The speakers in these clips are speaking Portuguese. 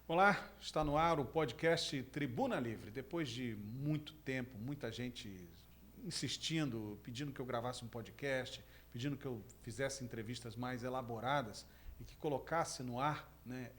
Olá, está no ar o podcast Tribuna Livre. Depois de muito tempo, muita gente insistindo, pedindo que eu gravasse um podcast, pedindo que eu fizesse entrevistas mais elaboradas e que colocasse no ar, né,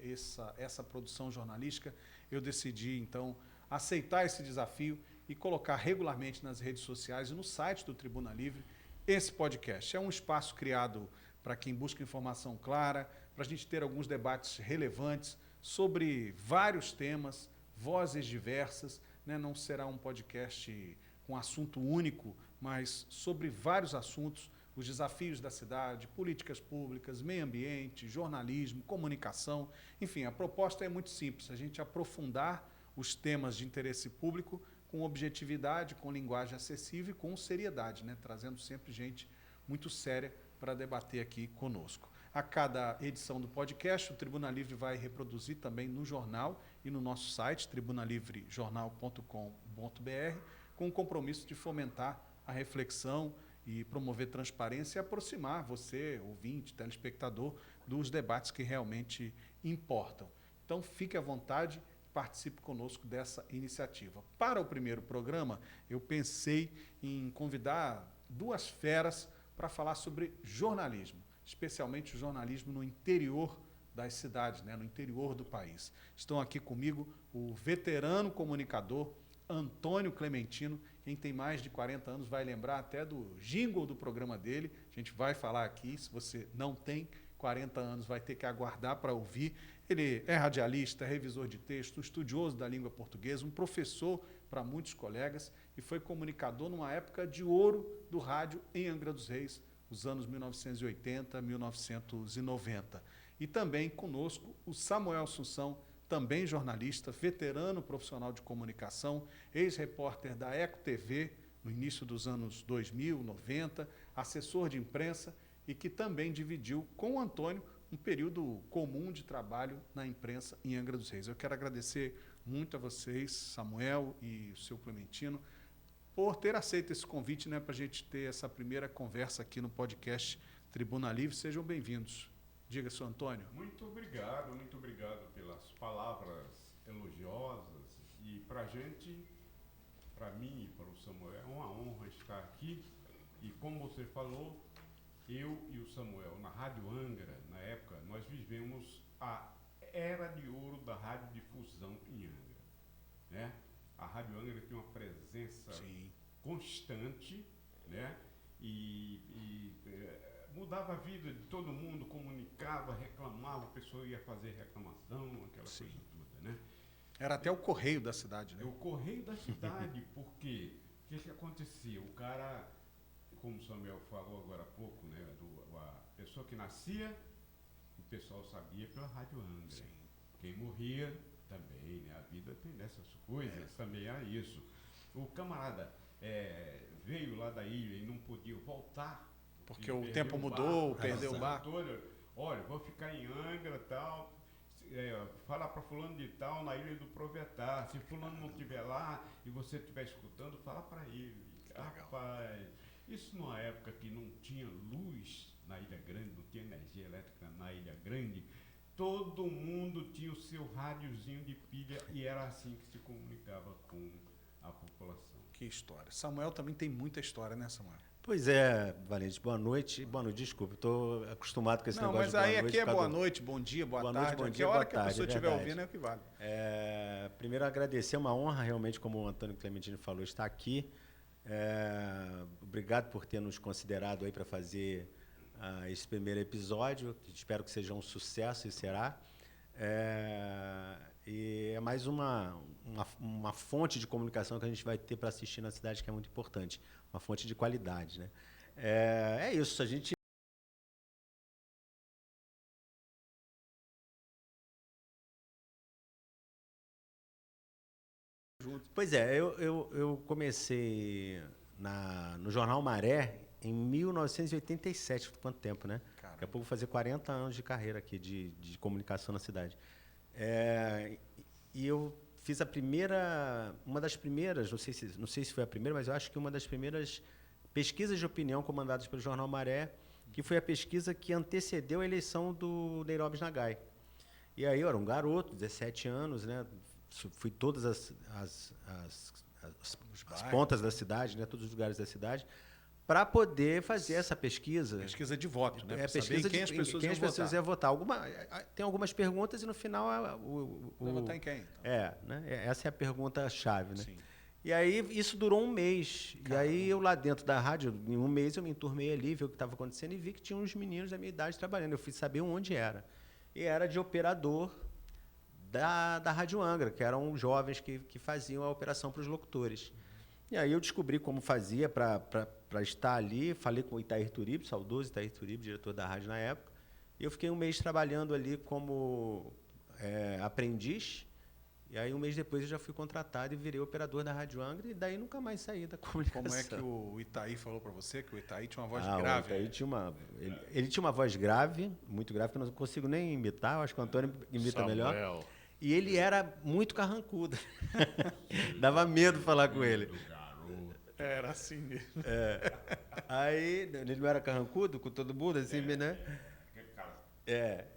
essa produção jornalística, eu decidi então aceitar esse desafio e colocar regularmente nas redes sociais e no site do Tribuna Livre esse podcast. É um espaço criado para quem busca informação clara, para a gente ter alguns debates relevantes sobre vários temas, vozes diversas, né? Não será um podcast com assunto único, mas sobre vários assuntos, os desafios da cidade, políticas públicas, meio ambiente, jornalismo, comunicação. Enfim, a proposta é muito simples, a gente aprofundar os temas de interesse público com objetividade, com linguagem acessível e com seriedade, né? Trazendo sempre gente muito séria para debater aqui conosco. A cada edição do podcast, o Tribuna Livre vai reproduzir também no jornal e no nosso site, tribunalivrejornal.com.br, com o compromisso de fomentar a reflexão e promover transparência e aproximar você, ouvinte, telespectador, dos debates que realmente importam. Então, fique à vontade, participe conosco dessa iniciativa. Para o primeiro programa, eu pensei em convidar duas feras para falar sobre jornalismo, especialmente o jornalismo no interior das cidades, né, no interior do país. Estão aqui comigo o veterano comunicador Antônio Clementino, quem tem mais de 40 anos vai lembrar até do jingle do programa dele. A gente vai falar aqui, se você não tem 40 anos, vai ter que aguardar para ouvir. Ele é radialista, revisor de texto, estudioso da língua portuguesa, um professor para muitos colegas e foi comunicador numa época de ouro do rádio em Angra dos Reis, os anos 1980, 1990. E também conosco o Samuel Assunção, também jornalista, veterano profissional de comunicação, ex-repórter da Eco TV no início dos anos 2000, 90, assessor de imprensa e que também dividiu com o Antônio um período comum de trabalho na imprensa em Angra dos Reis. Eu quero agradecer muito a vocês, Samuel e o seu Clementino, por ter aceito esse convite, né, para a gente ter essa primeira conversa aqui no podcast Tribuna Livre. Sejam bem-vindos. Diga, seu Antônio. Muito obrigado pelas palavras elogiosas. E para a gente, para mim e para o Samuel, é uma honra estar aqui. E como você falou, eu e o Samuel, na Rádio Angra, na época, nós vivemos a era de ouro da radiodifusão em Angra, né? A Rádio Angra tem uma presença constante, né? Mudava a vida de todo mundo, comunicava, reclamava, a pessoa ia fazer reclamação, aquela coisa toda, né? Era até o correio da cidade, né? É o correio da cidade, porque o que acontecia? O cara, como o Samuel falou agora há pouco, né? A pessoa que nascia, o pessoal sabia pela Rádio Angra. Sim. Quem morria também, né? A vida tem dessas coisas, também era isso. O camarada veio lá da ilha e não podia voltar, porque o tempo mudou, perdeu o barco. Olha, vou ficar em Angra e tal, fala para fulano de tal na Ilha do Provetar. Se fulano não estiver lá e você estiver escutando, fala para ele. Rapaz, isso numa época que não tinha luz na Ilha Grande, não tinha energia elétrica na Ilha Grande, todo mundo tinha o seu rádiozinho de pilha e era assim que se comunicava com a população. Que história. Samuel também tem muita história, né, Samuel? Pois é, Valente, boa noite. Boa noite, desculpa, estou acostumado com esse negócio de boa noite. Não, mas aí aqui é boa noite, bom dia, boa tarde. Bom dia, dia, a hora boa que a pessoa estiver ouvindo é o que vale. Primeiro, agradecer, é uma honra realmente, como o Antônio Clementino falou, estar aqui. Obrigado por ter nos considerado aí para fazer esse primeiro episódio. Espero que seja um sucesso e será. E é mais uma fonte de comunicação que a gente vai ter para assistir na cidade, que é muito importante, uma fonte de qualidade, né? É isso, a gente... Pois é, eu comecei no Jornal Maré em 1987, quanto tempo, né? Caramba. Daqui a pouco vou fazer 40 anos de carreira aqui de comunicação na cidade. E eu fiz uma das primeiras, não sei se foi a primeira, mas eu acho que uma das primeiras pesquisas de opinião comandadas pelo Jornal Maré, que foi a pesquisa que antecedeu a eleição do Neirobi Nagai. E aí eu era um garoto, 17 anos, né? Fui todas as pontas da cidade, né? Todos os lugares da cidade, para poder fazer essa pesquisa. Pesquisa de voto, né? É, Pra saber pesquisa em quem as pessoas quem iam as pessoas votar. iam votar. Tem algumas perguntas e no final Vai votar em quem, então? né? Essa é a pergunta-chave, né? Sim. E aí isso durou um mês. Caramba. E aí eu lá dentro da rádio, em um mês eu me enturmei ali, vi o que estava acontecendo e vi que tinha uns meninos da minha idade trabalhando. Eu fui saber onde era. E era de operador da Rádio Angra, que eram jovens que faziam a operação para os locutores. E aí eu descobri como fazia para estar ali, falei com o Itair Turibe, saudoso Itair Turibe, diretor da rádio na época, e eu fiquei um mês trabalhando ali como aprendiz, e aí um mês depois eu já fui contratado e virei operador da Rádio Angra, e daí nunca mais saí da comunicação. Como é que o Itaí falou para você que o Itaí tinha uma voz O grave? Itair tinha ele tinha uma voz grave, muito grave, que eu não consigo nem imitar, eu acho que o Antônio imita melhor. E ele era muito carrancudo. Dava medo falar com ele. Era assim mesmo. Aí, ele não era carrancudo com todo mundo, assim, né?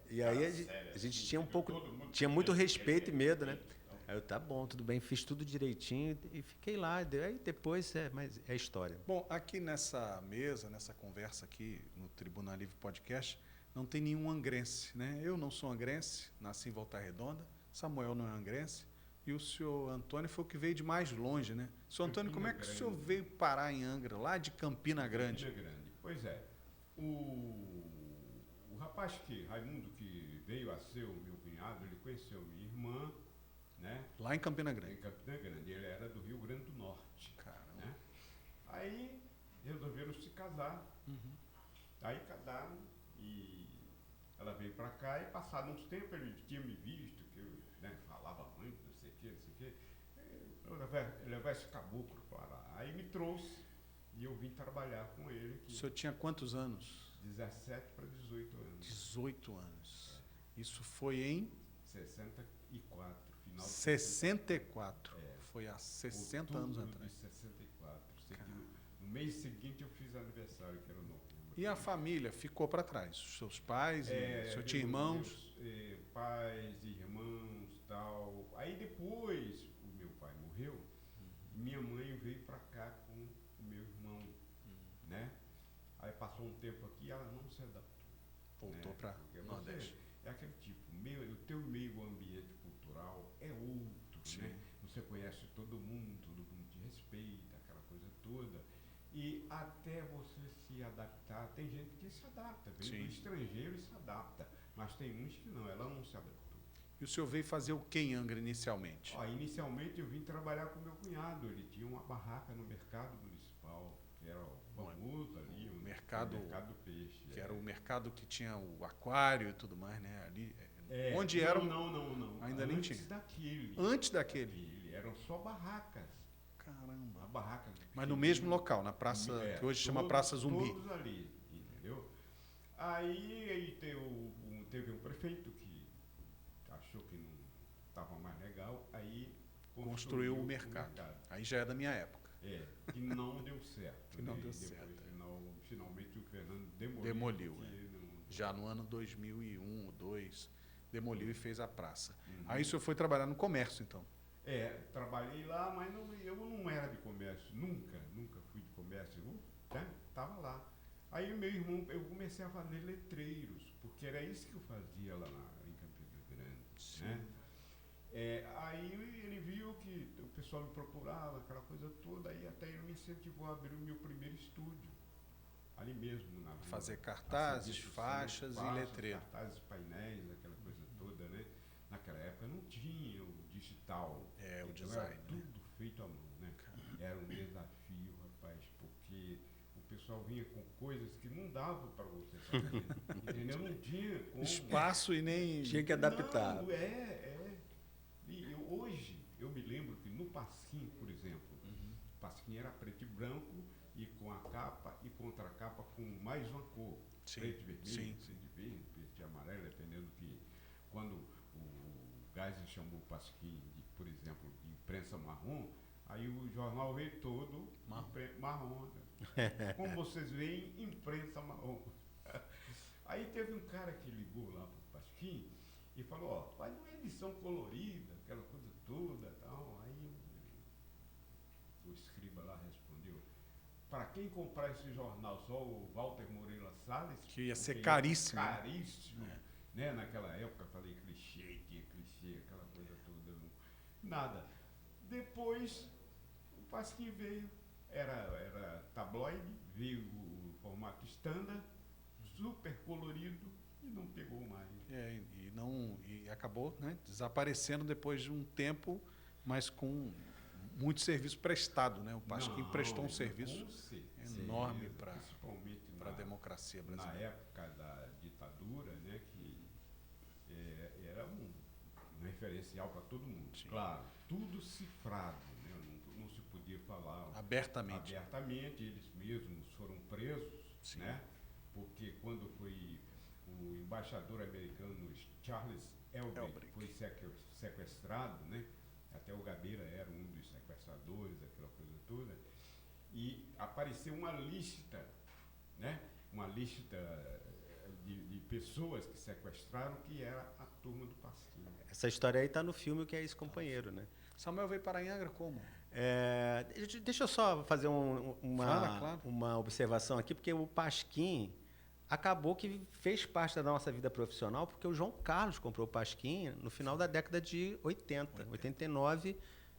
E aí a gente tinha muito respeito e medo, né? Aí eu, tá bom, tudo bem, fiz tudo direitinho e fiquei lá. Aí depois, mas é história. Bom, aqui nessa mesa, nessa conversa aqui no Tribuna Livre Podcast, não tem nenhum angrense, né? Eu não sou angrense, nasci em Volta Redonda, Samuel não é angrense, e o senhor Antônio foi o que veio de mais longe, né? Senhor Antônio, como é que o senhor veio parar em Angra, lá de Campina Grande? Campina Grande. Pois é. O rapaz Raimundo, que veio a ser o meu cunhado, ele conheceu minha irmã, né? Lá em Campina Grande. Em Campina Grande. Ele era do Rio Grande do Norte. Caramba. Né? Aí resolveram se casar. Aí casaram e ela veio para cá e passado uns tempos ele tinha me visto, que eu falava muito, não sei o quê. Eu levar esse caboclo para lá. Aí me trouxe e eu vim trabalhar com ele aqui. O senhor tinha quantos anos? 17 para 18 anos. 18 anos. Isso foi em 64, final de 64. Foi há 60 anos outubro atrás. de 64. Sei que no mês seguinte eu fiz aniversário, que era o novembro. E a família ficou para trás? Os seus pais, o senhor tinha irmãos? Pais, irmãos, tal. Aí depois o meu pai morreu, minha mãe veio para cá com o meu irmão, né? Aí passou um tempo aqui e ela não se adaptou. Voltou né? para Nordeste. É aquele tipo, o teu meio ambiente cultural é outro, né? Você conhece todo mundo te respeita, aquela coisa toda. E até você se adaptar, tem gente que se adapta, vem do estrangeiro e se adapta, mas tem uns que não, ela não se adaptou. E o senhor veio fazer o que em Angra inicialmente? Inicialmente eu vim trabalhar com meu cunhado, ele tinha uma barraca no mercado municipal, que era o famoso ali, o mercado do peixe. Que era o mercado que tinha o aquário e tudo mais, né? Ali, onde não, era? Não. Ainda nem tinha. Antes Antes daquele? eram só barracas. Caramba. A barraca. Mas no mesmo local, na praça, que hoje chama Praça Zumbi. Todos ali, entendeu? Aí teve um prefeito que achou que não estava mais legal, aí construiu o mercado. Aí já é da minha época. Que não deu certo. Que não deu certo. Finalmente o Fernando demoliu. Já no ano 2001 ou 2002, demoliu e fez a praça. Aí o senhor foi trabalhar no comércio, então? Trabalhei lá, mas eu não era de comércio, nunca fui de comércio, estava lá. Aí meu irmão, eu comecei a fazer letreiros, porque era isso que eu fazia lá em Campina Grande, né? Aí ele viu que o pessoal me procurava, aquela coisa toda, aí até ele me incentivou a abrir o meu primeiro estúdio, ali mesmo na rua. Fazer cartazes, faixas e letreiros. Cartazes, painéis, aquela coisa toda, né? Naquela época não tinha o digital. O então design. Era tudo feito à mão, né? Era um desafio, rapaz, porque o pessoal vinha com coisas que não dava para você fazer. Entendeu? Não tinha como. Espaço e nem... Tinha que adaptar. Não, E hoje, eu me lembro que no Pasquim, por exemplo, o Pasquim era preto e branco e com a capa e contracapa com mais uma cor. Preto e vermelho, preto e verde, preto e amarelo, dependendo que... Quando o Geisel chamou o Pasquim, por exemplo, de imprensa marrom, aí o jornal veio todo marrom. Né? Como vocês veem, imprensa marrom. Aí teve um cara que ligou lá para o Pasquim e falou, ó, faz uma edição colorida, aquela coisa toda e tal. Aí o escriba lá respondeu, para quem comprar esse jornal, só o Walter Moreira Salles, Que ia ser porque caríssimo. Caríssimo. Né? Naquela época, falei clichê, aquela coisa toda. Nada. Depois, o Pasquim veio, era tabloide, veio o formato standard, super colorido e não pegou mais. E acabou, né, desaparecendo depois de um tempo, mas com muito serviço prestado, né? O Pasquim prestou um serviço enorme para a democracia brasileira. Na época da ditadura, né, que era um referencial para todo mundo. Sim. Claro, tudo cifrado, né? Não se podia falar Abertamente. eles mesmos foram presos, Sim. né? Porque quando foi o embaixador americano Charles Elbrick foi sequestrado, né? Até o Gabeira era um dos sequestradores, aquela coisa toda, e apareceu uma lista, né? Uma lista de pessoas que sequestraram, que era a turma do Pasquim. Essa história aí está no filme, que é esse companheiro, né? Samuel veio para Angra como? Deixa eu só fazer Fala, claro. uma observação aqui, porque o Pasquim acabou que fez parte da nossa vida profissional, porque o João Carlos comprou o Pasquim no final da década de 80. 89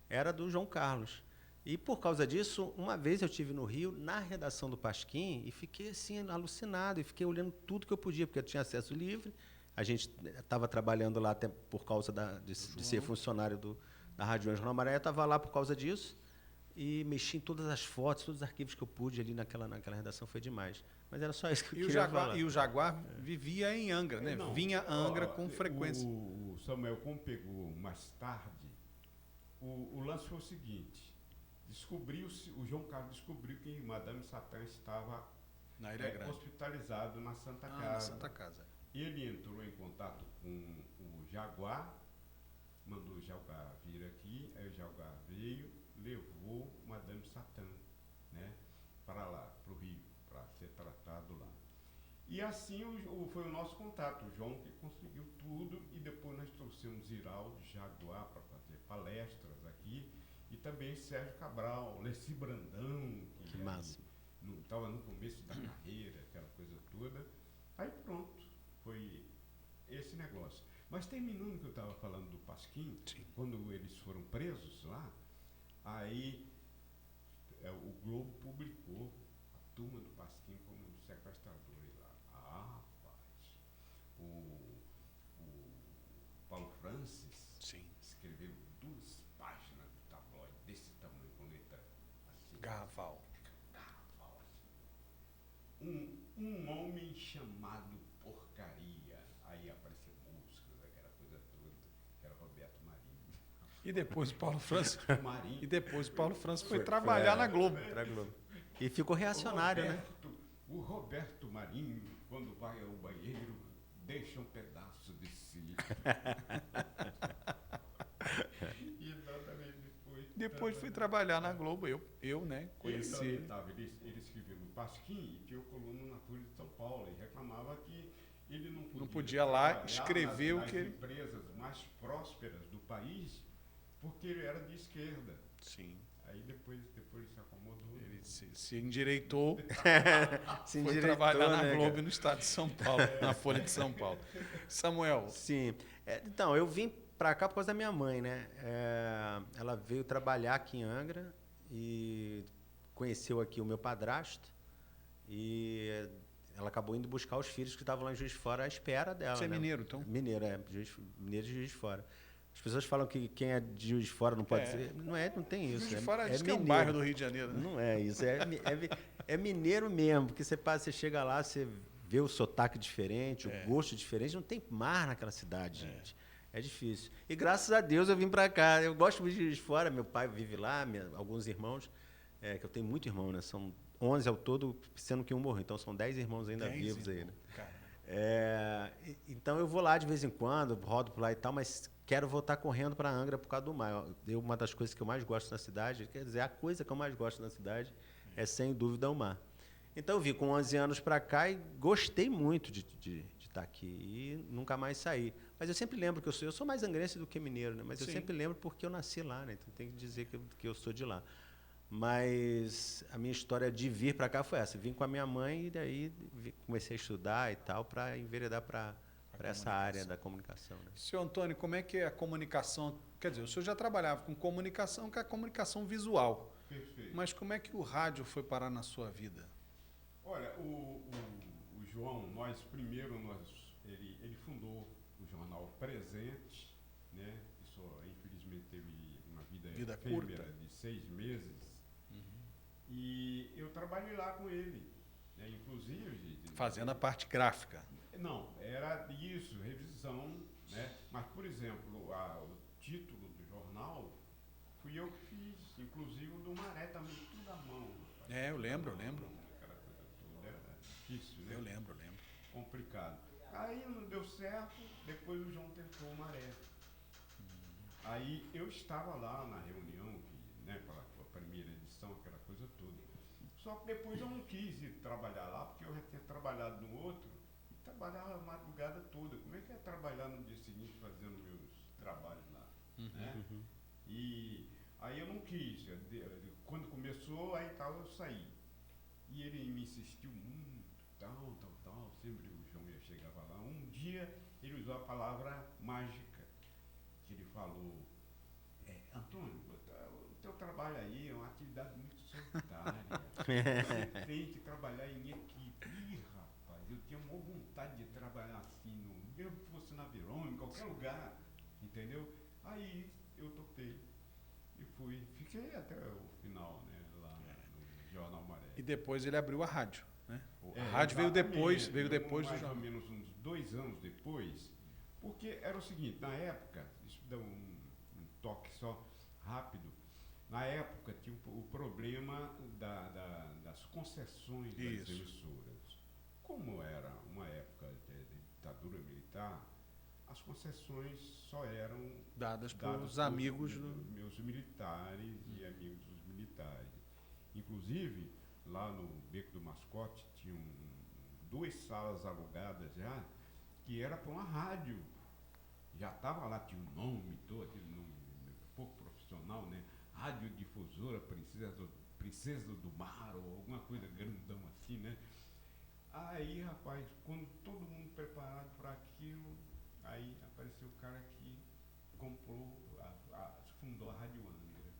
era do João Carlos. E por causa disso, uma vez eu estive no Rio, na redação do Pasquim, e fiquei assim, alucinado, e fiquei olhando tudo que eu podia, porque eu tinha acesso livre. A gente estava trabalhando lá até por causa de ser funcionário da Rádio Angra na Maré, estava lá por causa disso, e mexi em todas as fotos, todos os arquivos que eu pude ali naquela redação, foi demais. Mas era só isso que eu queria falar. E o Jaguar vivia em Angra, né? Vinha a Angra com frequência. O Samuel, como pegou mais tarde, o lance foi o seguinte, o João Carlos descobriu que Madame Satã estava na Ilha Grande, hospitalizado na Santa Casa. Na Santa Casa. Ele entrou em contato com o Jaguar, mandou o Jaguar vir aqui, aí o Jaguar veio, levou Madame Satã, né, para lá, para o Rio, para ser tratado lá. E assim foi o nosso contato, o João que conseguiu tudo, e depois nós trouxemos Ziraldo Jaguar para fazer palestras aqui, e também Sérgio Cabral, Leci Brandão, que estava no começo da carreira, aquela coisa toda. Aí pronto, foi esse negócio. Mas terminando o que eu estava falando do Pasquim, quando eles foram presos lá, aí o Globo publicou a turma do Pasquim como sequestradores lá. Ah, rapaz, o Paulo Francis escreveu 2 páginas do tabloide desse tamanho, com letra assim. Garrafal. Assim. Um homem chamado Porcaria. Aí apareceu músicas, aquela coisa toda, que era Roberto Marinho. E depois o Paulo Francis foi trabalhar na Globo. E ficou reacionário, né? O Roberto Marinho, quando vai ao banheiro, deixa um pedaço de si. Depois fui trabalhar na Globo, eu né, conheci. Ele escreveu no Pasquim e tinha o coluna na Folha de São Paulo e reclamava que ele não podia lá escrever o que ele... empresas mais prósperas do país, porque ele era de esquerda. Sim. Aí depois se acomodou. Ele se endireitou, foi trabalhar na Globo e no estado de São Paulo, na Folha de São Paulo. Samuel. Sim. Então, eu vim para cá por causa da minha mãe, né? Ela veio trabalhar aqui em Angra e conheceu aqui o meu padrasto, e ela acabou indo buscar os filhos que estavam lá em Juiz de Fora à espera dela. Você é mineiro, então? Mineiro, mineiro de Juiz de Fora. As pessoas falam que quem é de Juiz de Fora não pode ser. Não tem isso. Juiz de Fora diz que é um bairro do Rio de Janeiro, né? Não é isso. É mineiro mesmo, porque você chega lá, você vê o sotaque diferente, o gosto diferente. Não tem mar naquela cidade, gente. É difícil. E graças a Deus eu vim para cá. Eu gosto muito de Juiz de Fora, meu pai vive lá, alguns irmãos, que eu tenho muito irmão, né? São 11 ao todo, sendo que um morreu. Então são 10 irmãos ainda vivos aí, né? Então eu vou lá de vez em quando, rodo por lá e tal, mas quero voltar correndo para Angra por causa do mar. Uma das coisas que eu mais gosto na cidade, quer dizer, a coisa que eu mais gosto na cidade é sem dúvida o mar. Então eu vim com 11 anos para cá e gostei muito de estar aqui e nunca mais saí. Mas eu sempre lembro que eu sou mais angrense do que mineiro, né? Mas eu Sim. sempre lembro porque eu nasci lá, né? Então tem que dizer que eu sou de lá. Mas a minha história de vir para cá foi essa. Vim com a minha mãe e daí comecei a estudar e tal para enveredar para essa área da comunicação. Né? Senhor Antônio, como é que é a comunicação? Quer dizer, o senhor já trabalhava com comunicação, que é a comunicação visual. Perfeito. Mas como é que o rádio foi parar na sua vida? Olha, o João, ele fundou o jornal Presente, né? Que só, infelizmente, teve uma vida efêmera curta. de 6 meses. E eu trabalhei lá com ele, né? Inclusive... Fazendo a parte gráfica. Não, era isso, revisão, né? Mas, por exemplo, o título do jornal fui eu que fiz, inclusive o do Maré também, tudo à mão. Rapaz. É, eu lembro. Aquela coisa toda, era difícil, né? Eu lembro. Complicado. Aí não deu certo, depois o João tentou o Maré. Aí eu estava lá na reunião, né, para a primeira edição, aquela coisa toda. Só que depois eu não quis ir trabalhar lá, porque eu já tinha trabalhado no outro, e trabalhava a madrugada toda. Como é que é trabalhar no dia seguinte fazendo meus trabalhos lá? Né? E aí eu não quis. Quando começou, aí tal, eu saí. E ele me insistiu muito, tal. Sempre o João chegava lá. Um dia ele usou a palavra mágica, que ele falou, Antônio, o teu trabalho aí é uma atividade muito solitária. Você tem que trabalhar em equipe. Ih, rapaz, eu tinha uma vontade de trabalhar assim, mesmo que fosse na Verônica, em qualquer lugar, entendeu? Aí eu topei e fui. Fiquei até o final, né, lá no Jornal Maré. E depois ele abriu a rádio, né? A É, rádio veio depois do mais jornal. ou menos uns 2 anos depois, porque era o seguinte, na época, isso dá um toque só rápido, na época tinha o problema das concessões das Isso. emissoras. Como era uma época de ditadura militar, as concessões só eram Dadas dadas pelos por amigos meus militares e amigos dos militares. Inclusive, lá no Beco do Mascote, tinham 2 salas alugadas já, que era para uma rádio. Já estava lá, tinha um nome todo, aquele nome pouco profissional, né? Radiodifusora Princesa do Mar, ou alguma coisa grandão assim, né? Aí, rapaz, quando todo mundo preparado para aquilo, aí apareceu o cara que comprou, fundou a Rádio Angra,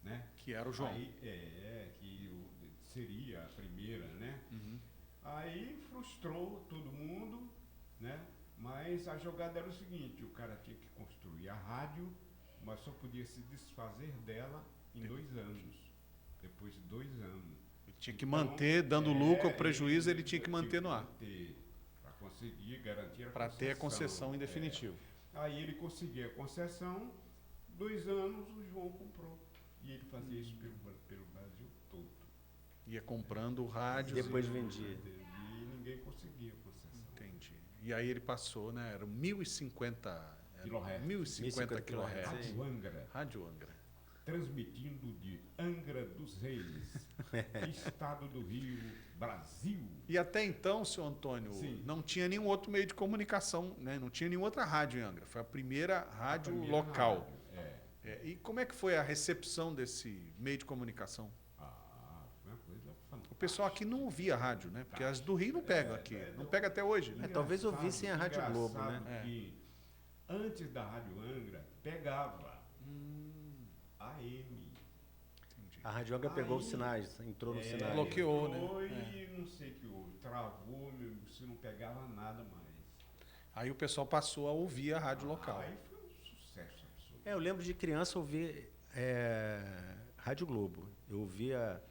né? Que era o João. Aí, que seria a primeira, né? Aí frustrou todo mundo, né? Mas a jogada era o seguinte, o cara tinha que construir a rádio, mas só podia se desfazer dela em 2 anos. Depois de 2 anos. Ele tinha que manter, dando lucro ou prejuízo, ele tinha que manter no ar. Para conseguir garantir a concessão. Para ter a concessão em definitivo. Aí ele conseguia a concessão, 2 anos o João comprou. E ele fazia isso pelo Brasil todo. Ia comprando o rádio. Depois vendia. E ninguém conseguia a concessão. Entendi. E aí ele passou, né? Eram 1050 Quilohertz. 1050 kHz. Rádio Angra, Rádio Angra. transmitindo de Angra dos Reis, estado do Rio, Brasil. E até então, senhor Antônio, Sim. não tinha nenhum outro meio de comunicação, né? Não tinha nenhuma outra rádio em Angra. Foi a primeira rádio Primeira local. rádio, E como é que foi a recepção desse meio de comunicação? Foi uma coisa fantástica. O pessoal aqui não ouvia rádio, né? Porque as do Rio não pegam aqui. Não pega até hoje, né? Talvez ouvissem a Rádio Globo, né? Engraçado que antes da Rádio Angra, pegava AM. A Rádio Angra pegou os Aí, sinais, entrou no sinal. bloqueou, entrou né? E não sei o que houve, travou, você não pegava nada mais. Aí o pessoal passou a ouvir a rádio local. Aí foi um sucesso absoluto. Eu lembro de criança ouvir Rádio Globo. Eu ouvia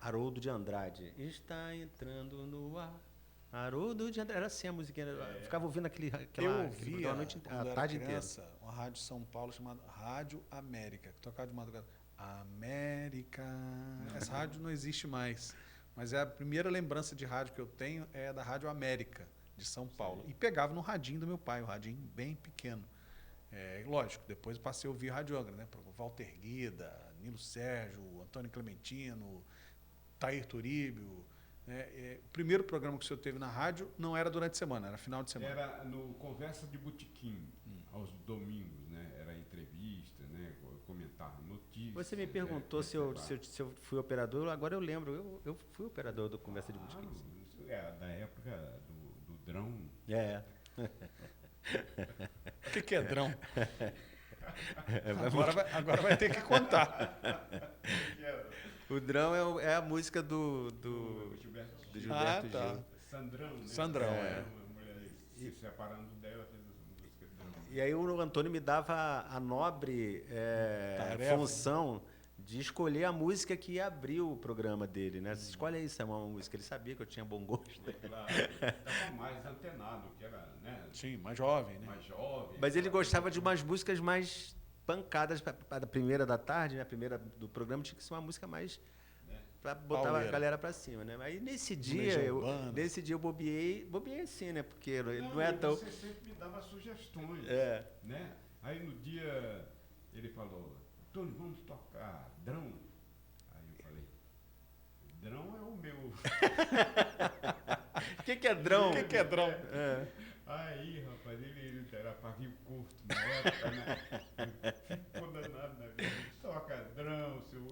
Haroldo de Andrade. Está entrando no ar. Haroldo de Andrade. Era assim a musiquinha. Eu ficava ouvindo aquela Eu ouvia, a noite, quando a era tarde criança, uma rádio de São Paulo chamada Rádio América, que tocava de madrugada. América. Essa rádio não existe mais. Mas é a primeira lembrança de rádio que eu tenho é da Rádio América, de São Paulo. E pegava no radinho do meu pai, um radinho bem pequeno. Lógico, depois passei a ouvir Rádio Angra, né? Walter Guida, Nilo Sérgio, Antônio Clementino, Tair Turíbio, O primeiro programa que o senhor teve na rádio não era durante a semana, era final de semana. Era no Conversa de Botequim, aos domingos, né? Era entrevista, né? Comentar notícias. Você me perguntou se eu fui operador, agora eu lembro. Eu fui operador do Conversa de Botequim. Da época do Drão. É. O que é Drão? Agora vai ter que contar. O Drão é a música do Gilberto Gil. Sandrão, né? Sandrão, Uma mulher se separando dela, fez essa música. E aí o Antônio me dava a nobre função de escolher a música que ia abrir o programa dele, né? Escolhe aí, Samuel, uma música. Ele sabia que eu tinha bom gosto. Claro, estava mais antenado, que era, né? Sim, mais jovem, né? Mais jovem. Mas ele gostava de umas músicas mais pancadas. A primeira da tarde, né? A primeira do programa tinha que ser uma música mais para botar Pauleira. a galera para cima, né? Aí nesse dia eu bobeei assim, né? Porque não é tão... Você sempre me dava sugestões, É. né? Aí no dia ele falou, Antônio, vamos tocar Drão. Aí eu falei, Drão é o meu. O que é Drão? O que é Drão? É. Aí, rapaz, ele era pavio curto na época, né? Ficou danado na vida. Toca Drão, seu...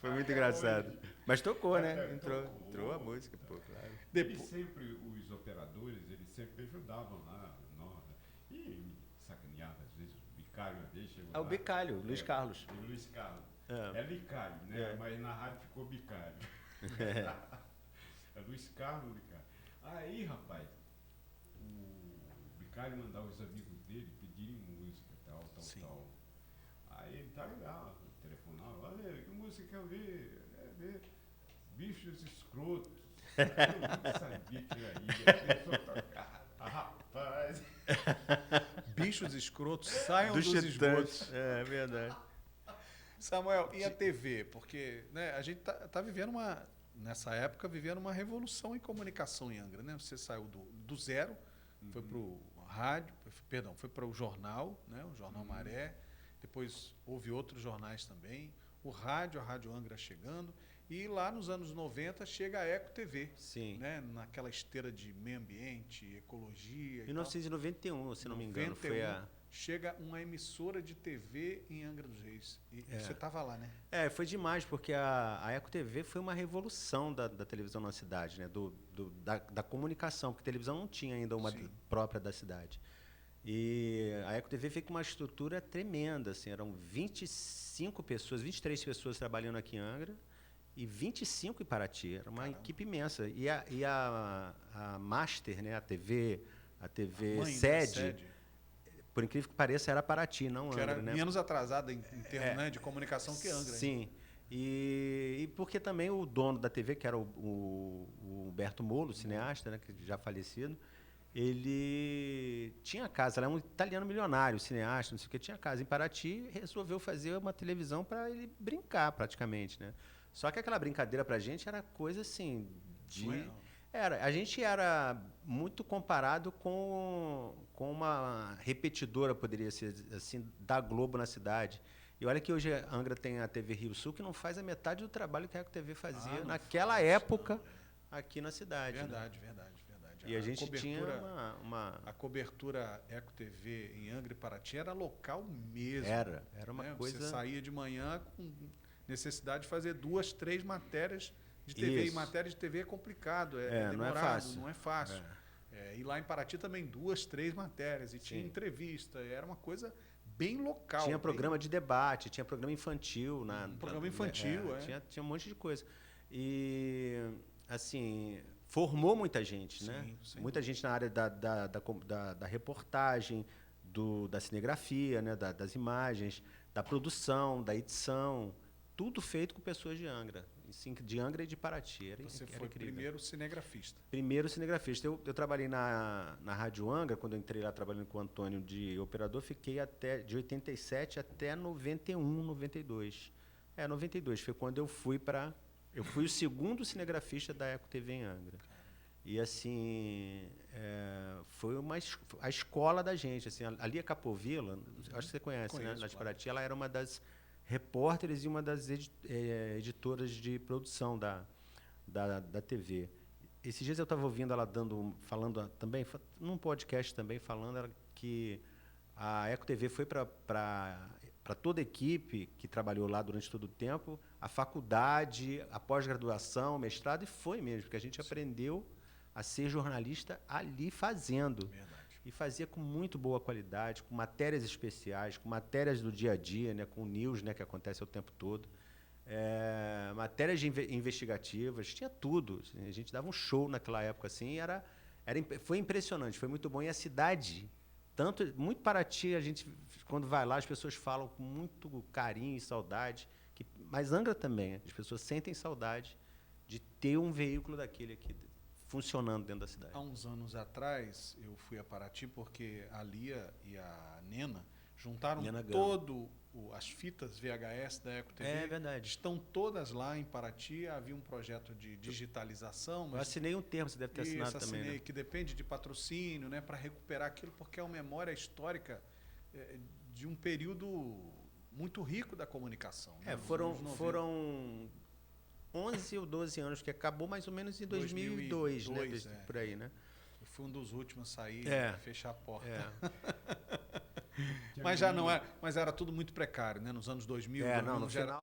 Foi muito engraçado. Hoje. Mas tocou, né? Até Entrou a música, pô, claro. E sempre, os operadores, eles sempre ajudavam lá, e me sacaneava, às vezes, o Bicalho uma vez chegou lá. O Bicalho, Luiz Carlos. O Luiz Carlos. É. É Licalho, né? É. Mas na rádio ficou Bicalho. É Luiz Carlos, Bicalho. Aí, rapaz, o Bicalho mandava os amigos dele pedirem música, tal. Aí ele tá legal, telefonava, olha, que música quer ouvir? Ver Bichos Escrotos. Eu não sabia que ia tocar. Rapaz. Bichos escrotos, saiam Dos dos Titãs. esgotos. É verdade. Samuel, e a TV? Porque né, a gente tá vivendo nessa época, vivendo uma revolução em comunicação em Angra, né? Você saiu do zero, foi para o rádio, foi para o jornal, né? O Jornal Maré, depois houve outros jornais também, a Rádio Angra chegando, e lá nos anos 90 chega a Eco TV, Sim. né? Naquela esteira de meio ambiente, ecologia. 1991, se não me engano, foi a... Chega uma emissora de TV em Angra dos Reis. E você estava lá, né? Foi demais, porque a Eco TV foi uma revolução da televisão na cidade, né? Da comunicação, porque a televisão não tinha ainda uma própria da cidade. E a Eco TV veio com uma estrutura tremenda, assim, eram 23 pessoas trabalhando aqui em Angra e 25 em Paraty. Era uma equipe imensa. E a Master, né? A TV sede, por incrível que pareça, era Paraty, não Angra. Era né? menos atrasada em termos né, de comunicação que Angra. Sim. E porque também o dono da TV, que era o Humberto Molo, cineasta, né, que já falecido, ele tinha casa, ele é um italiano milionário, cineasta, não sei o que, tinha casa em Paraty, e resolveu fazer uma televisão para ele brincar, praticamente, né? Só que aquela brincadeira para a gente era coisa assim a gente era muito comparado com uma repetidora, poderia ser assim, da Globo na cidade. E olha que hoje a Angra tem a TV Rio Sul, que não faz a metade do trabalho que a Eco TV fazia naquela época aqui na cidade. Verdade. E a gente tinha A cobertura Eco TV em Angra e Paraty era local mesmo. Era uma coisa... Você saía de manhã com necessidade de fazer 2, 3 matérias de TV. Isso. E matéria de TV é complicado, demorado, não é fácil. E lá em Paraty também 2, 3 matérias. E tinha entrevista, era uma coisa bem local. Tinha programa de debate, tinha programa infantil. Programa infantil, Tinha um monte de coisa. E, assim, formou muita gente, né? Muita gente na área da reportagem, da cinegrafia, né? Das imagens, da produção, da edição. Tudo feito com pessoas de Angra. De Angra e de Paraty. Você foi primeiro cinegrafista. Primeiro cinegrafista. Eu trabalhei na Rádio Angra, quando eu entrei lá trabalhando com o Antônio de operador, fiquei de 87 até 91, 92. 92 foi quando eu fui o segundo cinegrafista da Eco TV em Angra. E, assim, foi a escola da gente. Assim, ali a Capovilla, acho que você conhece, né? Lá de Paraty, ela era uma das repórteres e uma das editoras de produção da TV. Esses dias eu estava ouvindo ela falando também, num podcast também, falando que a Eco TV foi para toda a equipe que trabalhou lá durante todo o tempo, a faculdade, a pós-graduação, o mestrado, e foi mesmo, porque a gente aprendeu a ser jornalista ali fazendo. Verdade. E fazia com muito boa qualidade, com matérias especiais, com matérias do dia a dia, né, com news, né, que acontece o tempo todo. Matérias investigativas, tinha tudo. A gente dava um show naquela época, assim, foi impressionante, foi muito bom. E a cidade, muito Paraty, a gente, quando vai lá, as pessoas falam com muito carinho e saudade, mas Angra também, as pessoas sentem saudade de ter um veículo daquele aqui funcionando dentro da cidade. Há uns anos atrás, eu fui a Paraty porque a Lia e a Nena juntaram as fitas VHS da Eco TV. É verdade. Estão todas lá em Paraty. Havia um projeto de digitalização. Eu assinei um termo, você deve ter assinado também. Assinei, né? Que depende de patrocínio, né, para recuperar aquilo, porque é uma memória histórica de um período muito rico da comunicação. Né, foram 11 ou 12 anos, que acabou mais ou menos em 2002, né? Por aí, né? Eu fui um dos últimos a sair, fechar a porta. Mas já não era, mas era tudo muito precário, né? Nos anos 2000, no final.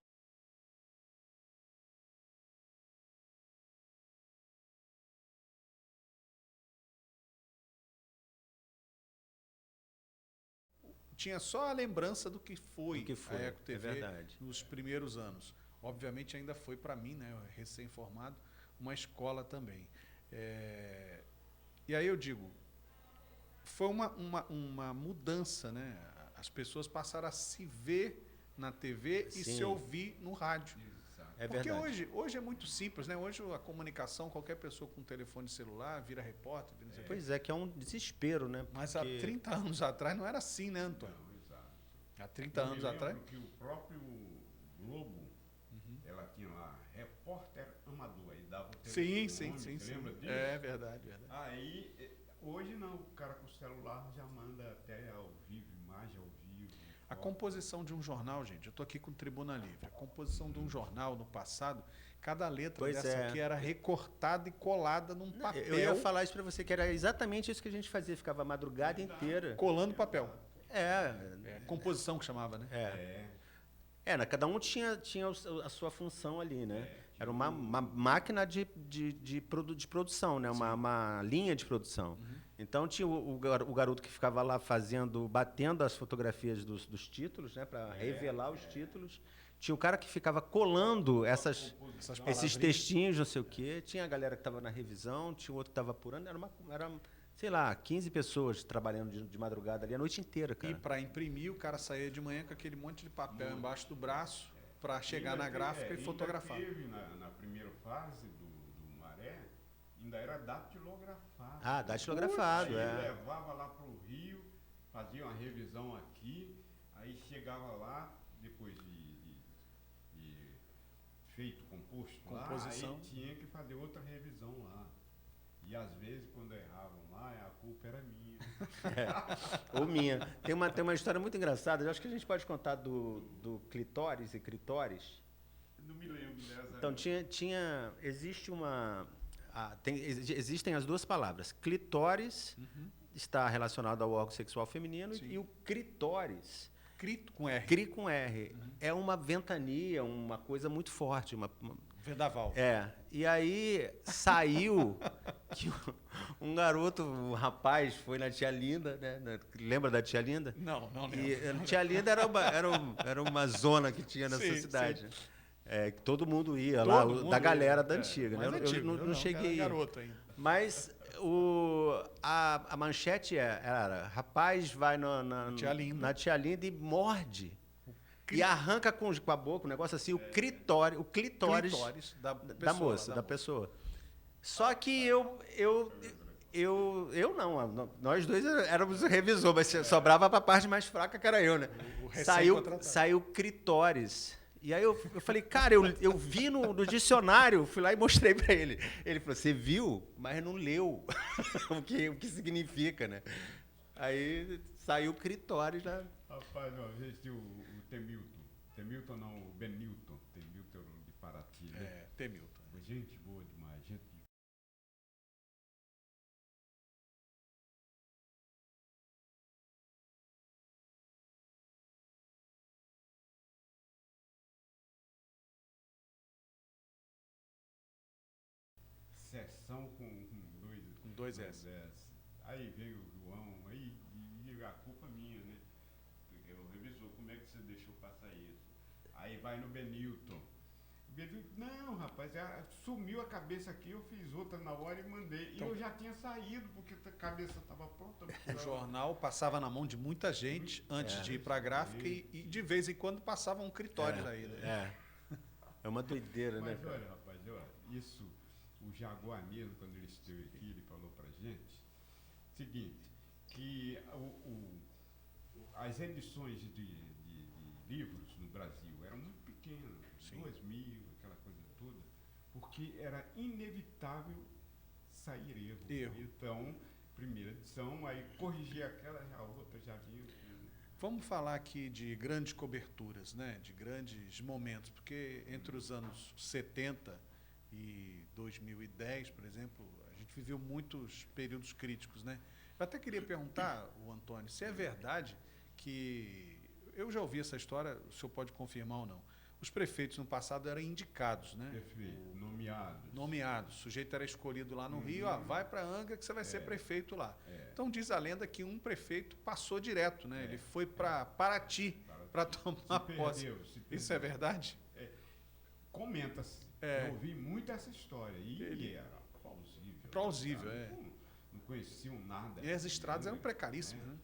Tinha só a lembrança do que foi a Eco TV nos primeiros anos. Obviamente ainda foi para mim, né, recém-formado, uma escola também. E aí eu digo, foi uma mudança, né? As pessoas passaram a se ver na TV e se ouvir no rádio. Porque hoje é muito simples, né? Hoje a comunicação, qualquer pessoa com um telefone celular vira repórter. Pois é, que é um desespero, né? Mas há 30 anos atrás não era assim, né, Antônio? Não, exato. Há 30 anos atrás. Que o próprio Globo, ela tinha lá, repórter amador, aí dava o telefone. Sim. Lembra disso? É verdade. Aí, hoje não, o cara com o celular já manda até ao vivo, imagem ao vivo. A composição de um jornal, gente, eu estou aqui com Tribuna Livre. A composição de um jornal no passado, cada letra aqui era recortada e colada num papel. Eu ia falar isso para você, que era exatamente isso que a gente fazia, ficava a madrugada inteira. Colando papel. Composição que chamava, né? Cada um tinha a sua função ali, né? Era uma máquina de produção, né? Uma linha de produção. Então tinha o garoto que ficava lá batendo as fotografias dos títulos, né? Para revelar os títulos. Tinha o cara que ficava colando esses textinhos, não sei o quê. Tinha a galera que estava na revisão, tinha o outro que estava apurando. Era sei lá, 15 pessoas trabalhando de madrugada ali a noite inteira, cara. E para imprimir, o cara saía de manhã com aquele monte de papel embaixo do braço para chegar na gráfica e fotografar. Teve na primeira fase do Maré, ainda era datilografado. Datilografado, levava lá para o Rio, fazia uma revisão aqui, aí chegava lá, depois de feito composição, aí tinha que fazer outra revisão lá. E às vezes, quando erravam lá, a culpa era minha. Ou minha. Tem uma história muito engraçada, eu acho que a gente pode contar do clitóris e clitóris. Não me lembro dessa. Então, existem as duas palavras. Clitóris está relacionado ao órgão sexual feminino e o clitóris. Crito com R. Cri com R. É uma ventania, uma coisa muito forte. Vendaval. E aí saiu que um garoto, um rapaz, foi na Tia Linda, né? Lembra da Tia Linda? Não lembro. E a Tia Linda era uma zona que tinha nessa cidade. Que todo mundo ia lá, da galera da antiga. Né? Eu não cheguei. Garoto ainda. Mas a manchete era: rapaz vai na Tia Linda e morde. E arranca com a boca, um negócio assim, o clitóris da moça, da pessoa. Só que eu não, nós dois éramos o revisor, mas sobrava para a parte mais fraca, que era eu, né? Saiu clitóris. E aí eu falei, cara, eu vi no dicionário, fui lá e mostrei para ele. Ele falou, você viu, mas não leu o que significa, né? Aí saiu clitóris lá. Rapaz, uma vez tinha o Temilton não, o Benilton, Temilton era o de Paraty, né? Temilton. Gente boa demais, gente. Sessão com Dois S. Aí veio o João, e a culpa minha, né? Porque o revisor, como é que você deixou passar isso? Aí vai no Benilton. Não, rapaz, sumiu a cabeça aqui, eu fiz outra na hora e mandei. Então, e eu já tinha saído, porque a cabeça estava pronta. O jornal passava na mão de muita gente antes de ir para a gráfica e de vez em quando passava um critório daí. Né? É uma doideira, né? Mas olha, rapaz, isso, o Jaguar mesmo, quando ele esteve aqui, ele falou pra gente, seguinte, que as edições de livros no Brasil eram muito pequenas, 2.000, aquela coisa toda, porque era inevitável sair erro. Então, primeira edição, aí corrigir aquela, já a outra já vinha. Vamos falar aqui de grandes coberturas, né? De grandes momentos, porque entre os anos 70 e 2010, por exemplo, a gente viveu muitos períodos críticos, né? Eu até queria perguntar, o Antônio, se é verdade que... Eu já ouvi essa história, o senhor pode confirmar ou não. Os prefeitos no passado eram indicados, né? Perfeito, nomeados. Nomeados. O sujeito era escolhido lá no Rio, vai para Angra que você vai ser prefeito lá. Então diz a lenda que um prefeito passou direto, né? Ele foi para Paraty para tomar posse. Isso é verdade? Comenta-se. Eu ouvi muito essa história. E era plausível. Plausível, Não conheciam nada. E as estradas eram precaríssimas, né?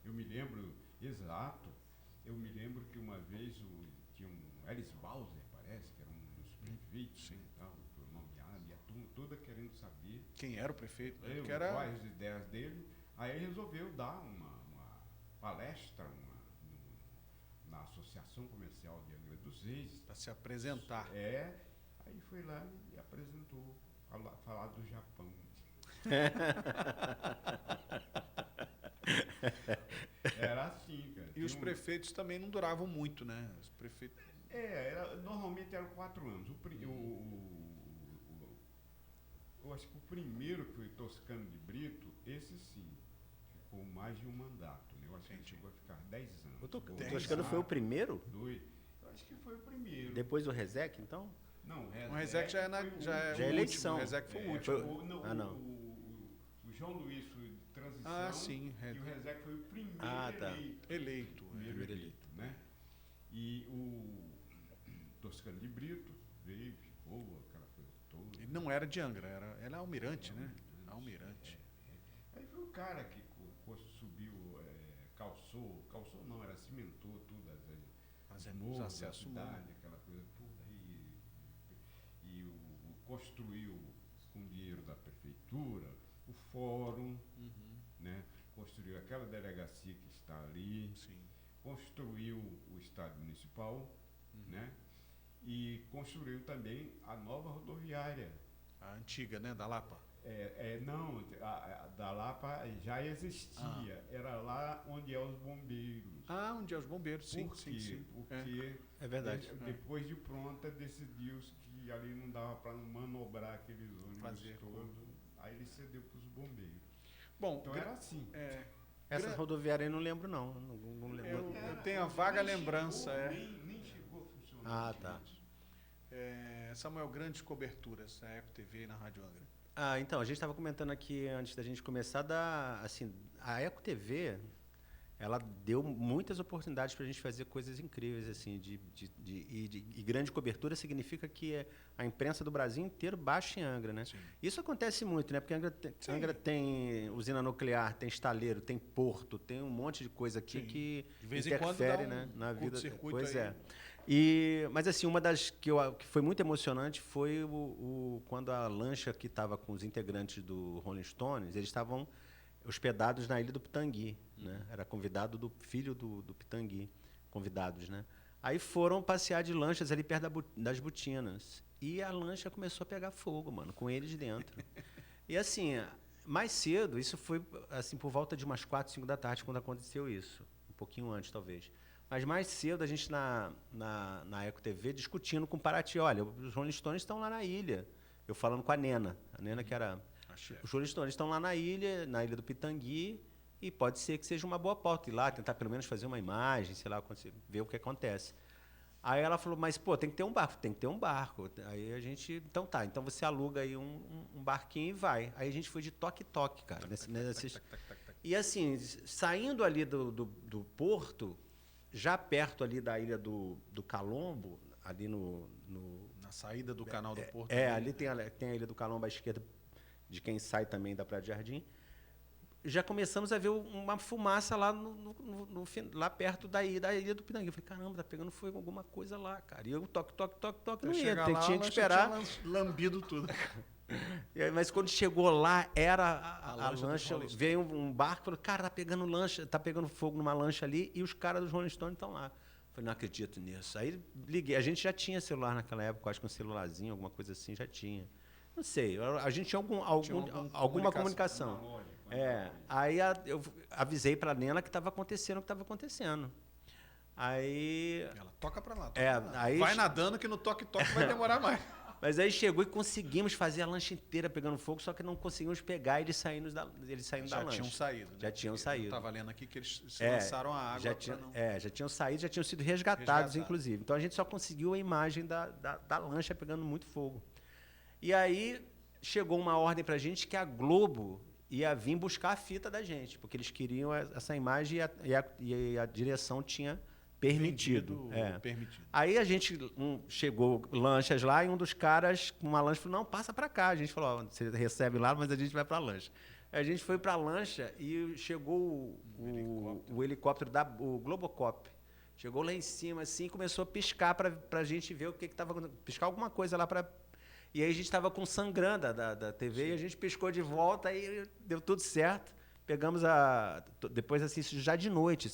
Eu me lembro, exato, que uma vez tinha um Elis Bauser, parece, que era um dos prefeitos, tal, foi nomeado, e a turma toda querendo saber quem era o prefeito, né? quais as ideias dele. Aí ele resolveu dar uma palestra na Associação Comercial de Angra dos Reis. Para se apresentar. Aí foi lá e apresentou, falar do Japão. Era assim, cara. E os prefeitos também não duravam muito, né? Os prefeitos... Normalmente eram 4 anos. Eu acho que o primeiro que foi Toscano de Brito, esse sim, ficou mais de um mandato. Né? Eu acho que ele chegou a ficar 10 anos. O Toscano foi o primeiro? Eu acho que foi o primeiro. Depois do Rezec, então? Não, o Rezec já é eleição. O Rezec foi o último. O João Luiz foi de transição. Ah, sim. E o Rezec foi o primeiro eleito. Primeiro eleito, né? E o Toscano de Brito veio, ficou, aquela coisa toda. Ele não era de Angra, era almirante, né? Almirante. Aí foi o cara que subiu, calçou não, era cimentou tudo, as morros da cidade, aquela coisa toda. E construiu com dinheiro da prefeitura o fórum, né? Construiu aquela delegacia que está ali, construiu o estádio municipal, né? E construiu também a nova rodoviária. A antiga, né? Da Lapa. Não, a da Lapa já existia. Era lá onde é os bombeiros. Onde é os bombeiros, sim. Porque é verdade. Depois de pronta, decidiu-se que ali não dava para manobrar aqueles ônibus todos. Aí ele cedeu para os bombeiros. Bom, então era assim. Essas rodoviárias eu não lembro, não. Não lembro. Eu tenho a vaga lembrança. Nem chegou a funcionar. Tá. Samuel, grandes coberturas na Eco TV e na Rádio Angra. Então, a gente estava comentando aqui, antes da gente começar, a Eco TV, ela deu muitas oportunidades para a gente fazer coisas incríveis, assim, e grande cobertura significa que a imprensa do Brasil inteiro baixa em Angra, né? Sim. Isso acontece muito, né? Porque Angra tem usina nuclear, tem estaleiro, tem porto, tem um monte de coisa aqui que de vez interfere, em quando dá na vida. Pois aí. Mas assim, uma das que foi muito emocionante foi quando a lancha que estava com os integrantes do Rolling Stones, eles estavam hospedados na ilha do Pitangui, né? Era convidado do filho do Pitangui, convidados, né? Aí foram passear de lanchas ali perto das botinas. E a lancha começou a pegar fogo, mano, com eles dentro. E assim, mais cedo, isso foi assim por volta de umas 4, 5 da tarde quando aconteceu isso. Um pouquinho antes, talvez. Mas mais cedo a gente na Eco TV discutindo com Paraty, olha, os Rolling Stones estão lá na ilha. Eu falando com a Nena que era... Os Rolling Stones estão lá na ilha do Pitangui, e pode ser que seja uma boa pauta ir lá, tentar pelo menos fazer uma imagem, sei lá, ver o que acontece. Aí ela falou, mas, pô, tem que ter um barco. Tem que ter um barco. Aí a gente, então tá, então você aluga aí um barquinho e vai. Aí a gente foi de toque-toque, cara. E assim, saindo ali do porto, já perto ali da ilha do Calombo, ali na saída do canal do Porto. Ali tem a ilha do Calombo à esquerda, de quem sai também da Praia de Jardim. Já começamos a ver uma fumaça lá, lá perto da ilha do Pitangui. Eu falei, caramba, tá pegando fogo alguma coisa lá, cara. E eu toque, não ia, tinha que esperar. Tinha lambido tudo. Mas quando chegou lá, era a lancha, veio um barco, falou, cara, tá pegando fogo numa lancha ali, e os caras dos Rolling Stones estão lá. Eu falei, não acredito nisso. Aí liguei, a gente já tinha celular naquela época, acho que um celularzinho, alguma coisa assim, já tinha. Não sei, a gente tinha alguma comunicação. Aí eu avisei para a Nena que estava acontecendo o que estava acontecendo. Aí... Ela toca para lá. Aí vai nadando que no toque-toque vai demorar mais. Mas aí chegou e conseguimos fazer a lancha inteira pegando fogo, só que não conseguimos pegar eles saindo da lancha. Já tinham saído. Né? Já tinham saído. Eu estava lendo aqui que eles se lançaram a água. Já tinham saído, já tinham sido resgatados, inclusive. Então a gente só conseguiu a imagem da lancha pegando muito fogo. E aí chegou uma ordem para a gente que a Globo ia vir buscar a fita da gente, porque eles queriam essa imagem e a direção tinha permitido. Permitido. Aí a gente chegou lanchas lá e um dos caras com uma lancha falou, não, passa para cá. A gente falou, você recebe lá, mas a gente vai para a lancha. A gente foi para a lancha e chegou o helicóptero o Globocop. Chegou lá em cima assim e começou a piscar para a gente ver o que estava acontecendo. Piscar alguma coisa lá para... E aí a gente estava com sangrando da TV. Sim. E a gente piscou de volta e deu tudo certo. Pegamos depois, assim, já de noite,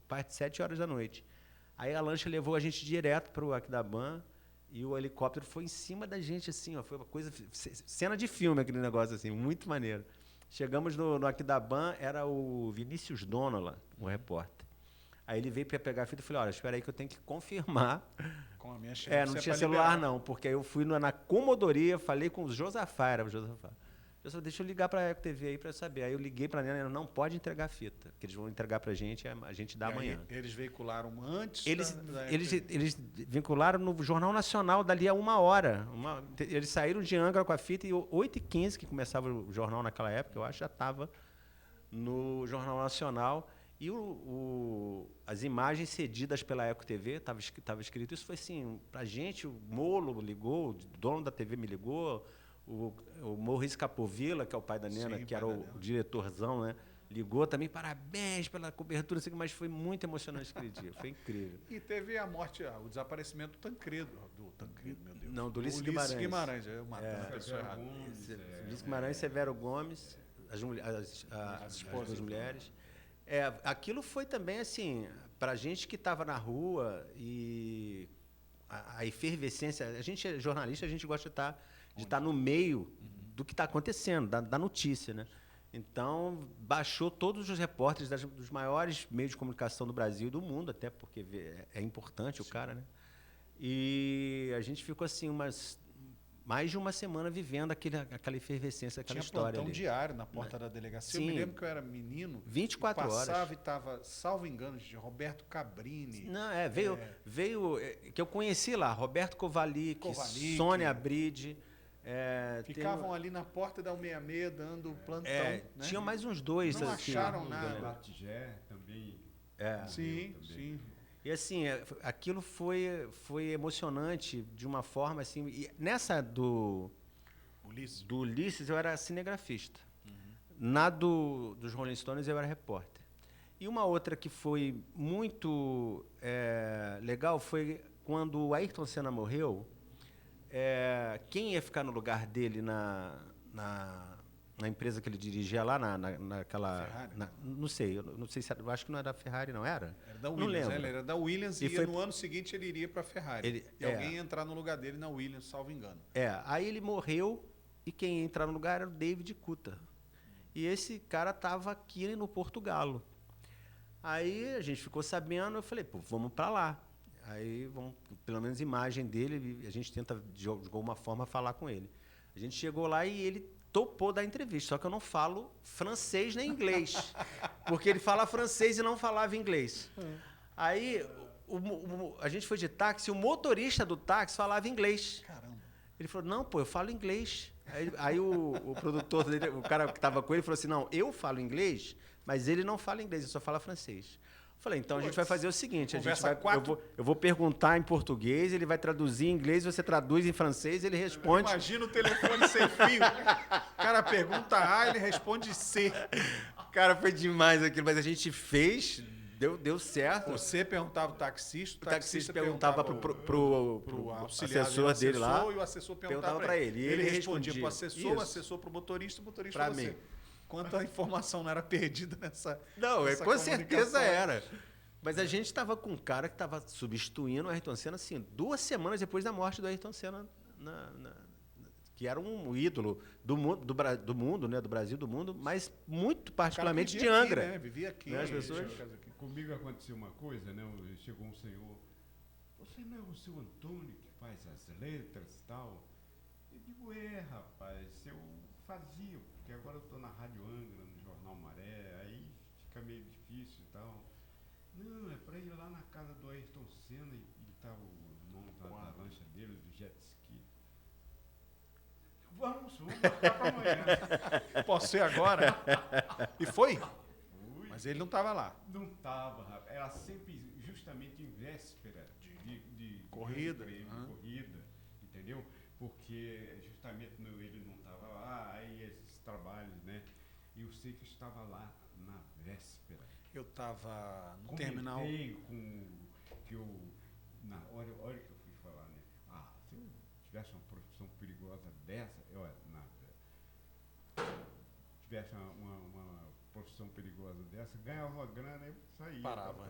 parte de 7 horas da noite. Aí a lancha levou a gente direto para o Aquidauã e o helicóptero foi em cima da gente, assim, ó, foi uma coisa... Cena de filme aquele negócio, assim, muito maneiro. Chegamos no Aquidauã, era o Vinícius Donola, o repórter. Aí ele veio para pegar a fita e falei, olha, espera aí que eu tenho que confirmar. Com a minha chefe, não tinha celular não, porque aí eu fui na comodoria, falei com o Josafá, era o Josafá. Deixa eu ligar para a Eco TV aí para saber. Aí eu liguei para ela, não pode entregar a fita, que eles vão entregar para a gente dá amanhã. Eles veicularam antes Eles vincularam no Jornal Nacional dali a 1 hora. Eles saíram de Angra com a fita e 8h15, que começava o jornal naquela época, eu acho, já estava no Jornal Nacional. E as imagens cedidas pela Eco TV, estava escrito, isso foi assim, para a gente, o Molo ligou, o dono da TV me ligou, o Maurice Capovilla, que é o pai da Nena, que era o diretorzão, né? Ligou também, parabéns pela cobertura, mas foi muito emocionante aquele dia, foi incrível. E teve a morte, o desaparecimento do Tancredo, meu Deus. Não, do Ulisses Guimarães. Eu matei a pessoa errada. Ulisses Guimarães e Severo Gomes, as duas mulheres. Aquilo foi também, assim, para a gente que estava na rua e a efervescência, a gente é jornalista, a gente gosta de estar no meio do que está acontecendo, da notícia, né? Então, baixou todos os repórteres dos maiores meios de comunicação do Brasil e do mundo, até porque é importante o cara, né? E a gente ficou assim mais de uma semana vivendo aquela efervescência, aquela história. Tinha plantão ali. Diário na porta da delegacia. Sim. Eu me lembro que eu era menino. 24 horas. Passava e estava, salvo engano, de Roberto Cabrini. Não, veio que eu conheci lá, Roberto Kovalik, Sônia Bride. Ficavam ali na porta da 166 dando plantão. Né? Tinha mais uns dois. Não assim, acharam nada. Batigé também. Sim. E assim, aquilo foi emocionante de uma forma assim. E nessa do Ulisses eu era cinegrafista. Na dos Rolling Stones eu era repórter. E uma outra que foi muito legal foi quando o Ayrton Senna morreu. Quem ia ficar no lugar dele na empresa que ele dirigia lá, naquela... não sei se eu acho que não era a Ferrari, não era? Era da Williams, ele era da Williams e no ano seguinte ele iria para a Ferrari. Alguém ia entrar no lugar dele na Williams, salvo engano. Aí ele morreu e quem ia entrar no lugar era o David Cutter. E esse cara estava aqui no Portugalo. Aí a gente ficou sabendo, eu falei, pô, vamos para lá. Aí, vamos, pelo menos imagem dele, a gente tenta, de alguma forma, falar com ele. A gente chegou lá e ele topou dar entrevista, só que eu não falo francês nem inglês. Porque ele fala francês e não falava inglês. Aí, a gente foi de táxi, o motorista do táxi falava inglês. Caramba. Ele falou, não, pô, eu falo inglês. Aí o produtor dele, o cara que estava com ele, falou assim, não, eu falo inglês, mas ele não fala inglês, ele só fala francês. Eu falei, então a gente vai fazer o seguinte, eu vou perguntar em português, ele vai traduzir em inglês, você traduz em francês, ele responde... Imagina o telefone sem fio. O cara pergunta A, ele responde C. Cara, foi demais aquilo, mas a gente fez, deu certo. Você perguntava o taxista, O taxista perguntava pro assessor dele lá. E o assessor perguntava para ele. E ele respondia para o assessor, Isso. o assessor para o motorista para Pra você. mim. Quanto a informação não era perdida nessa. Não, nessa com certeza comunicação. era. Mas a gente estava com um cara que estava substituindo o Ayrton Senna, assim, 2 semanas depois da morte do Ayrton Senna, que era um ídolo do mundo, né, do Brasil, do mundo, mas muito particularmente de Angra. Aqui, né? Vivia aqui. Né, as pessoas... Comigo aconteceu uma coisa, né? Chegou um senhor, você não é o seu Antônio que faz as letras e tal? Eu digo, rapaz, eu fazia, porque agora eu estou na Rádio Angra, no Jornal Maré, aí fica meio difícil e tal. Não, é para ir lá na casa do Ayrton Senna e tá o nome da lancha dele, do jet ski. Vamos marcar para amanhã. Posso ir agora? E foi? Fui. Mas ele não estava lá. Não estava, rapaz. Era sempre justamente em véspera de Corrida. de corrida, entendeu? Porque justamente ele não estava lá, aí esses trabalhos, né? E eu sei que estava lá na véspera. Eu estava no Comentei terminal. com que eu, na hora que eu fui falar, né? Se eu tivesse uma profissão perigosa dessa, tivesse uma profissão perigosa dessa, ganhava uma grana e saía. Parava.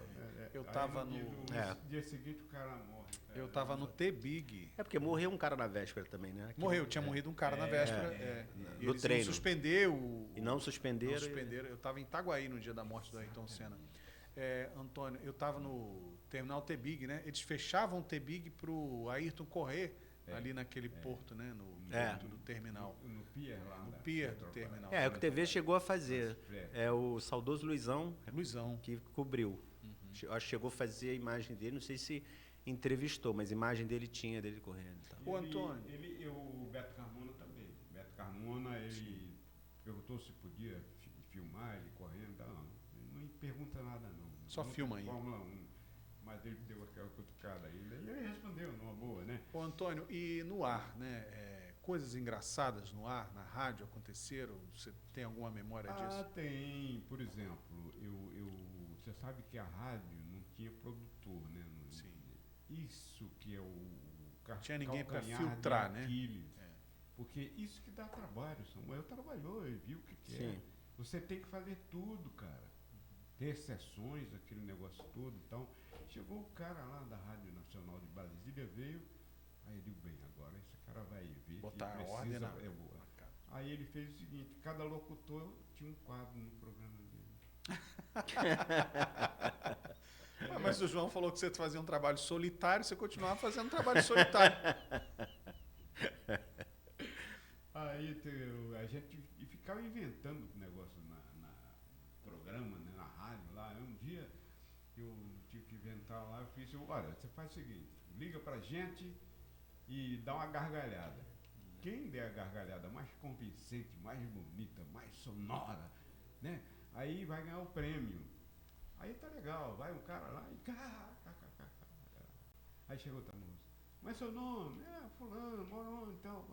Eu estava no dia seguinte o cara morre. Cara. Eu estava no T-Big. É porque morreu um cara na véspera também, né? Tinha morrido um cara na véspera. No Eles treino. iam suspender o... E não suspenderam. Não suspenderam. Eu estava em Itaguaí no dia da morte do Ayrton Senna. Antônio, eu estava no terminal T-Big, né? Eles fechavam o T-Big para o Ayrton correr ali naquele porto, né? No porto do terminal. No pier lá. No pier do terminal. É o que o TV chegou a fazer. É o saudoso Luizão. Luizão. Que cobriu. Acho que chegou a fazer a imagem dele, não sei se entrevistou, mas a imagem dele tinha, dele correndo. Então. O Antônio. O Beto Carmona também. Beto Carmona, ele perguntou se podia filmar ele correndo. Não pergunta nada, não. Só filma aí. Fórmula 1. Mas ele deu aquela cutucada ainda. E ele respondeu numa boa, né? Ô, Antônio, e no ar, né? Coisas engraçadas no ar, na rádio aconteceram? Você tem alguma memória disso? Tem. Por exemplo, você sabe que a rádio não tinha produtor, né? Sim. Isso que é o tinha ninguém para calcanhar filtrar, de né? Aquiles. Porque isso que dá trabalho. Samuel trabalhou e viu o que é. Você tem que fazer tudo, cara. Ter sessões, aquele negócio todo. Então, chegou o cara lá da Rádio Nacional de Brasília, veio, aí ele disse, bem, agora esse cara vai ver. Botar que a ordem na... Aí ele fez o seguinte, cada locutor tinha um quadro no programa dele. Mas o João falou que você fazia um trabalho solitário, você continuava fazendo um trabalho solitário. Aí a gente ficava inventando negócio no programa, né, na rádio lá. Um dia eu tive que inventar lá, eu fiz, olha, você faz o seguinte, liga pra gente e dá uma gargalhada. Quem der a gargalhada mais convincente, mais bonita, mais sonora, né? Aí vai ganhar o prêmio. Aí tá legal, vai um cara lá e... Aí chegou outra moça. Mas seu nome? Fulano, mora onde, então?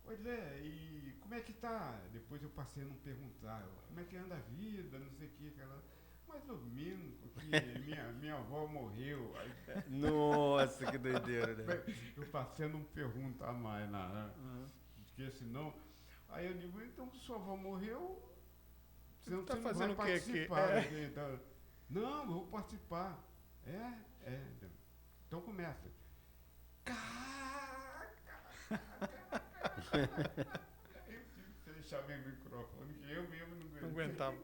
Pois é, e como é que tá? Depois eu passei a não perguntar. Como é que anda a vida, não sei o que, aquela... Mais ou menos, porque minha avó morreu. Aí, nossa, que doideira, né? Eu passei a não perguntar mais nada. Porque senão... Aí eu digo, então sua avó morreu... Você não está não fazendo vai o quê? Então, não, eu vou participar. Então começa. Eu tive que fechar meu microfone, que eu mesmo não Não aguentava.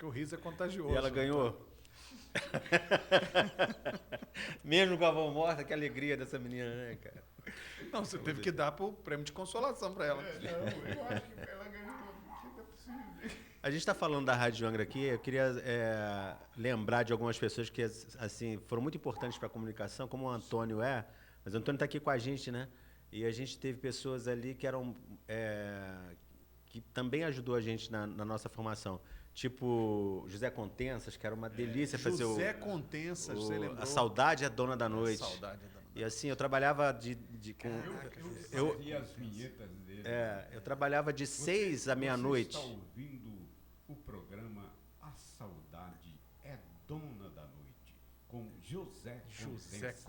Porque o riso é contagioso. E ela ganhou. Mesmo com a avó morta, que alegria dessa menina, né, cara? Não, você teve que dar o prêmio de consolação para ela. Não, eu acho que ela ganhou. Não é possível. A gente está falando da Rádio Angra aqui, eu queria lembrar de algumas pessoas que assim, foram muito importantes para a comunicação, como o Antônio é, mas o Antônio está aqui com a gente, né? E a gente teve pessoas ali que eram que também ajudou a gente na nossa formação. Tipo José Contensas, que era uma delícia fazer José Contensas, você lembrou? A Saudade é a Dona da Noite. A Saudade é a Dona da Noite. E assim, eu trabalhava Eu fazia as vinhetas dele. eu trabalhava de 6 à meia-noite. Você está ouvindo o programa A Saudade é Dona da Noite, com José Contensas.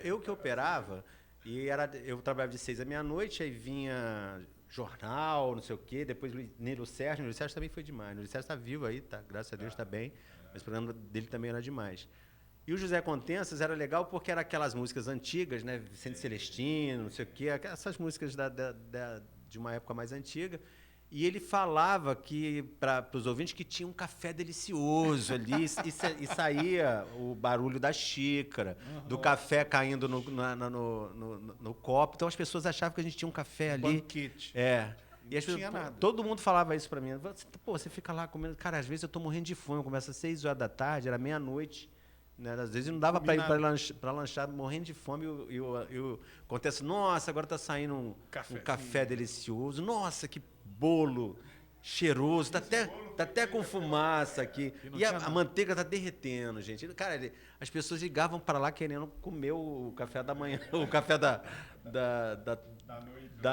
Eu que operava, eu trabalhava de 6 à meia-noite, aí vinha jornal, não sei o quê, depois Nilo Sérgio também foi demais. Nilo Sérgio está vivo aí, tá, graças a Deus está bem, mas o programa dele também era demais. E o José Contensas era legal porque era aquelas músicas antigas, né? Vicente Celestino, não sei o quê, essas músicas de uma época mais antiga. E ele falava que para os ouvintes que tinha um café delicioso ali e saía o barulho da xícara, do café caindo no copo. Então as pessoas achavam que a gente tinha um café ali. Banquete. E as pessoas, tinha nada. Todo mundo falava isso para mim. Pô, você fica lá comendo. Cara, às vezes eu tô morrendo de fome. Eu começo às 6 horas da tarde, era meia-noite. Né? Às vezes não dava para ir para lanchar, morrendo de fome. E acontece, nossa, agora está saindo um café delicioso. Nossa, que bolo cheiroso. Tá até com fumaça aqui. E a manteiga está derretendo, gente. Cara, as pessoas ligavam para lá querendo comer o café da manhã, o café da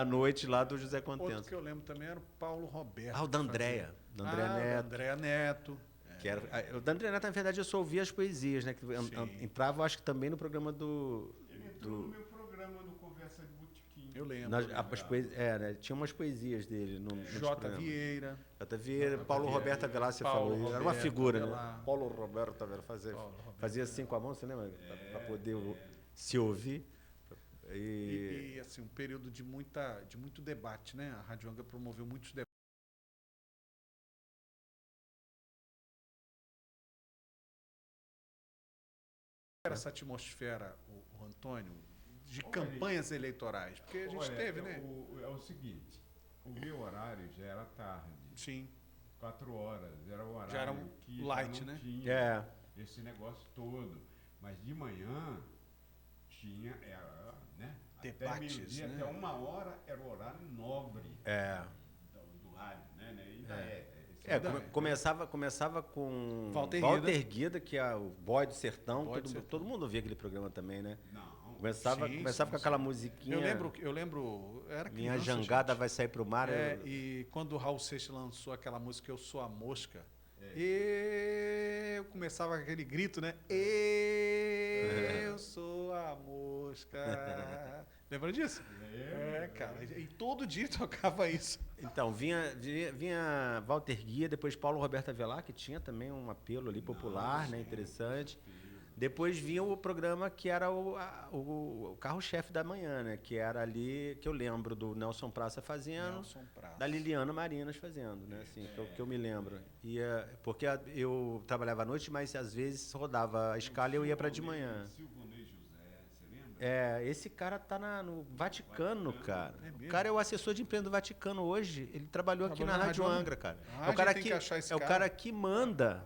noite lá do José Contensas. Outro que eu lembro também era o Paulo Roberto. O da Andréa. Da Andréa Neto. Que era, o da André Neto, na verdade, eu só ouvia as poesias, né? Que entrava, acho que também no programa do... Ele entrou no meu programa no Conversa de Botequim. Eu lembro. Né, tinha umas poesias dele. J. Vieira. Paulo Roberto Avelar, você falou. Roberto Era uma figura, Avelar. né? Paulo Roberto Avelar fazia assim com a mão, você lembra? Para poder se ouvir. E assim, um período de muito debate, né? A Rádio Angra promoveu muitos debates. Essa atmosfera, o Antônio, de campanhas eleitorais? Porque a gente teve, né? É o seguinte, o meu horário já era tarde. Sim. 4 horas, era o horário já era que light, já não né? tinha esse negócio todo. Mas de manhã tinha, né? Debates, até meio-dia, né? até 1h era o horário nobre do rádio, né? Ainda Começava com Walter Guida, que é o boy do sertão. Todo mundo ouvia aquele programa também, né? Não. Começava com aquela musiquinha. Eu lembro, era criança, Minha jangada vai sair pro mar. E quando o Raul Seixas lançou aquela música Eu Sou a Mosca, eu começava com aquele grito, né? Eu sou a mosca. Lembra disso? Cara. E todo dia tocava isso. Então, vinha Walter Guia, depois Paulo Roberto Avelar, que tinha também um apelo ali popular, né? Interessante. Depois vinha o programa que era o carro-chefe da manhã, né? Que era ali, que eu lembro do Nelson Praça fazendo, da Liliana Marinas fazendo, né? Assim, que eu me lembro. Porque eu trabalhava à noite, mas às vezes rodava a escala e eu ia para de manhã. Esse cara tá no Vaticano, cara. O cara é o assessor de imprensa do Vaticano hoje. Ele trabalhou aqui na Rádio Angra, cara. É o cara que manda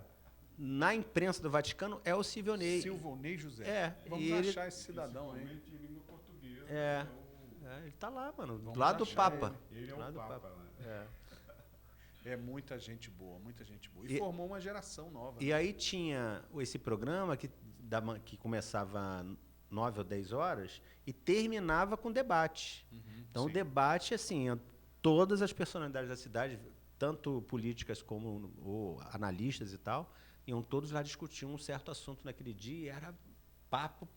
na imprensa do Vaticano, é o Silvionei. Silvionei José. Vamos achar esse cidadão aí. Principalmente em língua portuguesa. Ele tá lá, mano. Do lado do Papa. Ele é o Papa lá. É muita gente boa, muita gente boa. E formou uma geração nova. E aí tinha esse programa que começava 9 ou 10 horas e terminava com debate. Então, o debate, assim, todas as personalidades da cidade, tanto políticas como analistas e tal, iam todos lá discutir um certo assunto naquele dia e era papo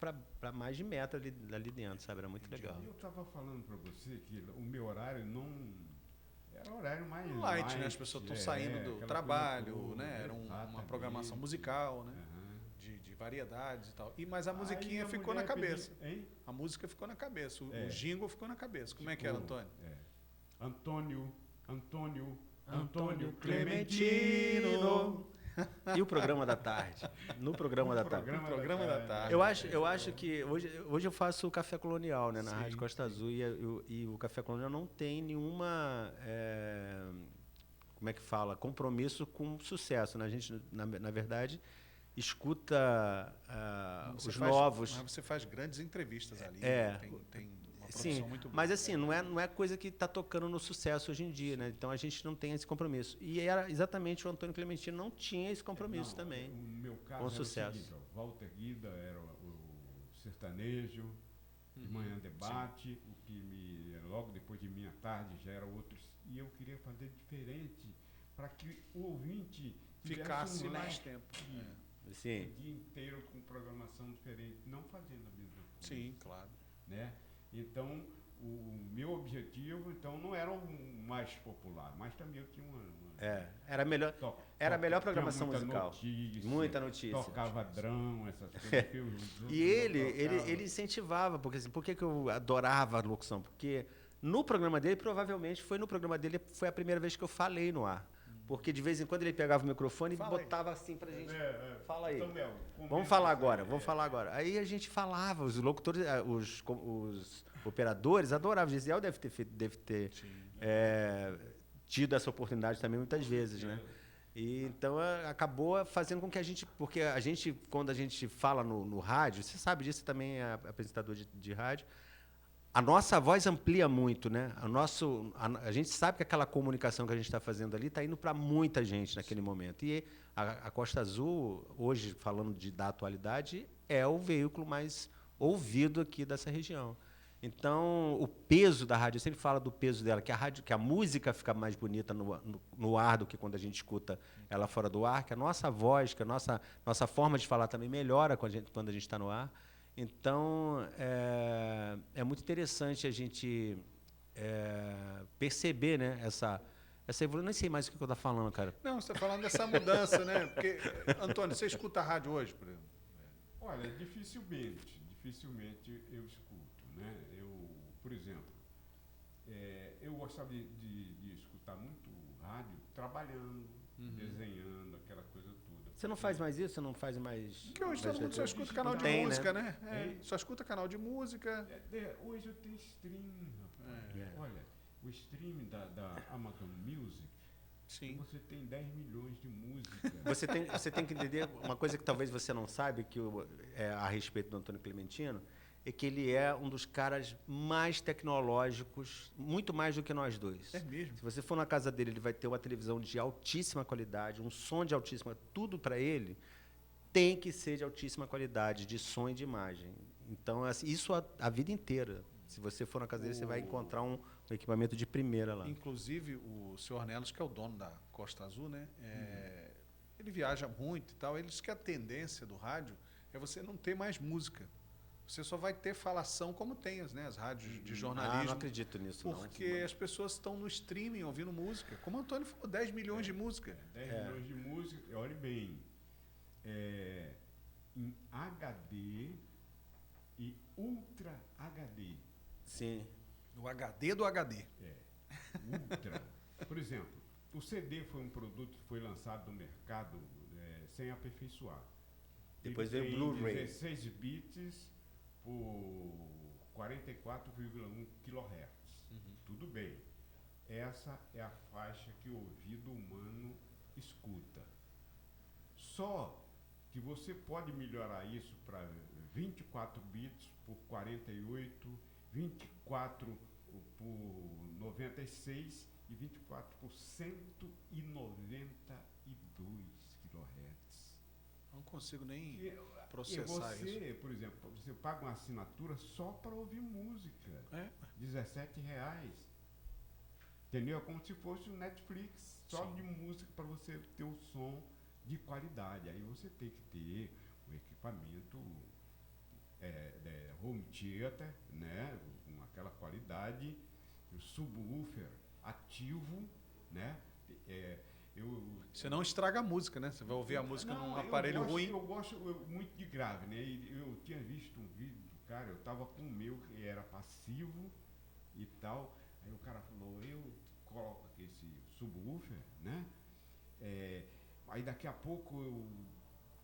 para mais de metro ali dentro, sabe? Era muito legal. Eu estava falando para você que o meu horário não... Era horário mais light, né? As pessoas estão saindo do trabalho, né? Era uma programação musical, né? De variedades e tal. Mas a musiquinha ficou na cabeça. A música ficou na cabeça. O jingle ficou na cabeça. Como é que era, Antônio? Antônio, Antônio Clementino. E o programa da tarde? No programa da tarde. Programa da tarde. Eu acho que hoje eu faço o Café Colonial, né, na Sim, Rádio Costa Azul, e o Café Colonial não tem nenhuma, como é que fala, compromisso com sucesso, né? A gente, na verdade, escuta os novos. Mas você faz grandes entrevistas ali. É. Tem uma produção Sim, muito boa. mas assim, não é coisa que está tocando no sucesso hoje em dia, né? Então a gente não tem esse compromisso. E era exatamente o Antônio Clementino não tinha esse compromisso também. O meu caso com era sucesso. o seguinte, ó, Walter Guida era o sertanejo, de manhã debate, o que logo depois de minha tarde já era outros. E eu queria fazer diferente para que o ouvinte Ficasse mais leque tempo. Sim. o dia inteiro com programação diferente, não fazendo a mesma coisa. Sim, claro. Né? Então, o meu objetivo então não era o mais popular, mas também eu tinha Era a melhor programação musical. Muita notícia. Tocava drão, essas coisas. Que E ele incentivava, porque assim, por que eu adorava a locução? Porque no programa dele, provavelmente foi a primeira vez que eu falei no ar. Porque de vez em quando ele pegava o microfone e botava assim pra gente. Fala aí. Então, Vamos falar agora. Aí a gente falava, os locutores, os operadores adoravam. Gisele deve ter tido essa oportunidade também muitas vezes, né? E então acabou fazendo com que porque quando a gente fala no rádio, você sabe disso, você também é apresentador de rádio, a nossa voz amplia muito, né? A gente sabe que aquela comunicação que a gente está fazendo ali está indo para muita gente naquele momento. E a Costa Azul, hoje, falando da atualidade, é o veículo mais ouvido aqui dessa região. Então, o peso da rádio, eu sempre falo do peso dela, que a música fica mais bonita no ar do que quando a gente escuta ela fora do ar, que a nossa voz, que a nossa forma de falar também melhora quando a gente está no ar. Então, é muito interessante a gente perceber, né, essa evolução. Eu nem sei mais o que eu estou falando, cara. Não, você está falando dessa mudança, né? Porque, Antônio, você escuta a rádio hoje, por exemplo? Olha, dificilmente eu escuto, né? Por exemplo, eu gostava de escutar muito rádio trabalhando, desenhando, aquela coisa toda. Você não faz mais isso? Você não faz mais... Porque hoje todo mundo só escuta canal de música, né? Só escuta canal de música. Hoje eu tenho stream, rapaz. Olha, o stream da Amazon Music, Sim. você tem 10 milhões de músicas. Você tem que entender uma coisa que talvez você não saiba a respeito do Antônio Clementino, é que ele é um dos caras mais tecnológicos, muito mais do que nós dois. É mesmo? Se você for na casa dele, ele vai ter uma televisão de altíssima qualidade, um som de altíssima... Tudo para ele tem que ser de altíssima qualidade, de som e de imagem. Então, assim, isso a vida inteira. Se você for na casa dele, você vai encontrar um equipamento de primeira lá. Inclusive, o senhor Ornelos, que é o dono da Costa Azul, né? Ele viaja muito e tal. Ele diz que a tendência do rádio é você não ter mais música. Você só vai ter falação como tem as rádios de jornalismo. Não acredito nisso, porque as pessoas estão no streaming ouvindo música. Como o Antônio falou, 10 milhões de música. 10 milhões de música, olhe bem, em HD e Ultra HD. Sim. O HD do HD. Ultra. Por exemplo, o CD foi um produto que foi lançado no mercado sem aperfeiçoar. Depois veio o Blu-ray. 16 bits por 44,1 kHz. Tudo bem. Essa é a faixa que o ouvido humano escuta. Só que você pode melhorar isso para 24 bits por 48, 24 por 96 e 24 por 192 kHz. Não consigo nem processar isso. E você, por exemplo, você paga uma assinatura só para ouvir música. R$17. Entendeu? É como se fosse um Netflix só de música para você ter o som de qualidade. Aí você tem que ter um equipamento home theater, né? Com aquela qualidade, o subwoofer ativo, né? Você não estraga a música, né? Você vai ouvir a música num aparelho ruim. Eu gosto muito de grave, né? Eu tinha visto um vídeo do cara, eu tava com o meu que era passivo e tal. Aí o cara falou, eu coloco esse subwoofer, né? Aí daqui a pouco eu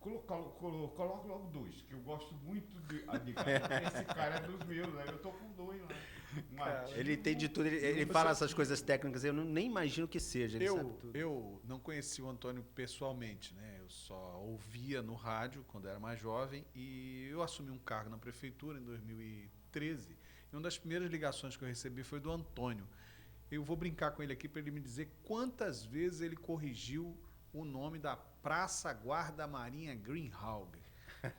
coloco logo 2, que eu gosto muito de esse cara é dos meus, né? Eu tô com 2 lá. Ele entende tudo, ele fala essas coisas técnicas, eu nem imagino que seja, ele sabe tudo. Eu não conheci o Antônio pessoalmente, né? Eu só ouvia no rádio quando era mais jovem e eu assumi um cargo na prefeitura em 2013. E uma das primeiras ligações que eu recebi foi do Antônio. Eu vou brincar com ele aqui para ele me dizer quantas vezes ele corrigiu o nome da Praça Guarda Marinha Greenhalgh,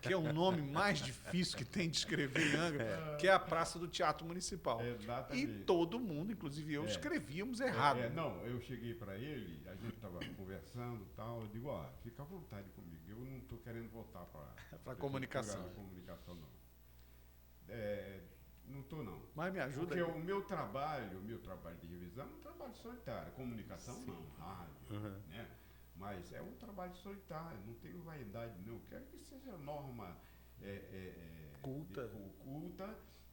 que é o nome mais difícil que tem de escrever em Angra, que é a Praça do Teatro Municipal. Exatamente. E todo mundo, inclusive eu, escrevíamos errado. Não, eu cheguei para ele, a gente estava conversando e tal, eu digo, fica à vontade comigo, eu não estou querendo voltar para a comunicação. Não estou não. Mas me ajuda. Porque o meu trabalho de revisão é um trabalho solitário, comunicação não, rádio, né? Mas é um trabalho solitário, não tenho vaidade não, quero que seja norma culta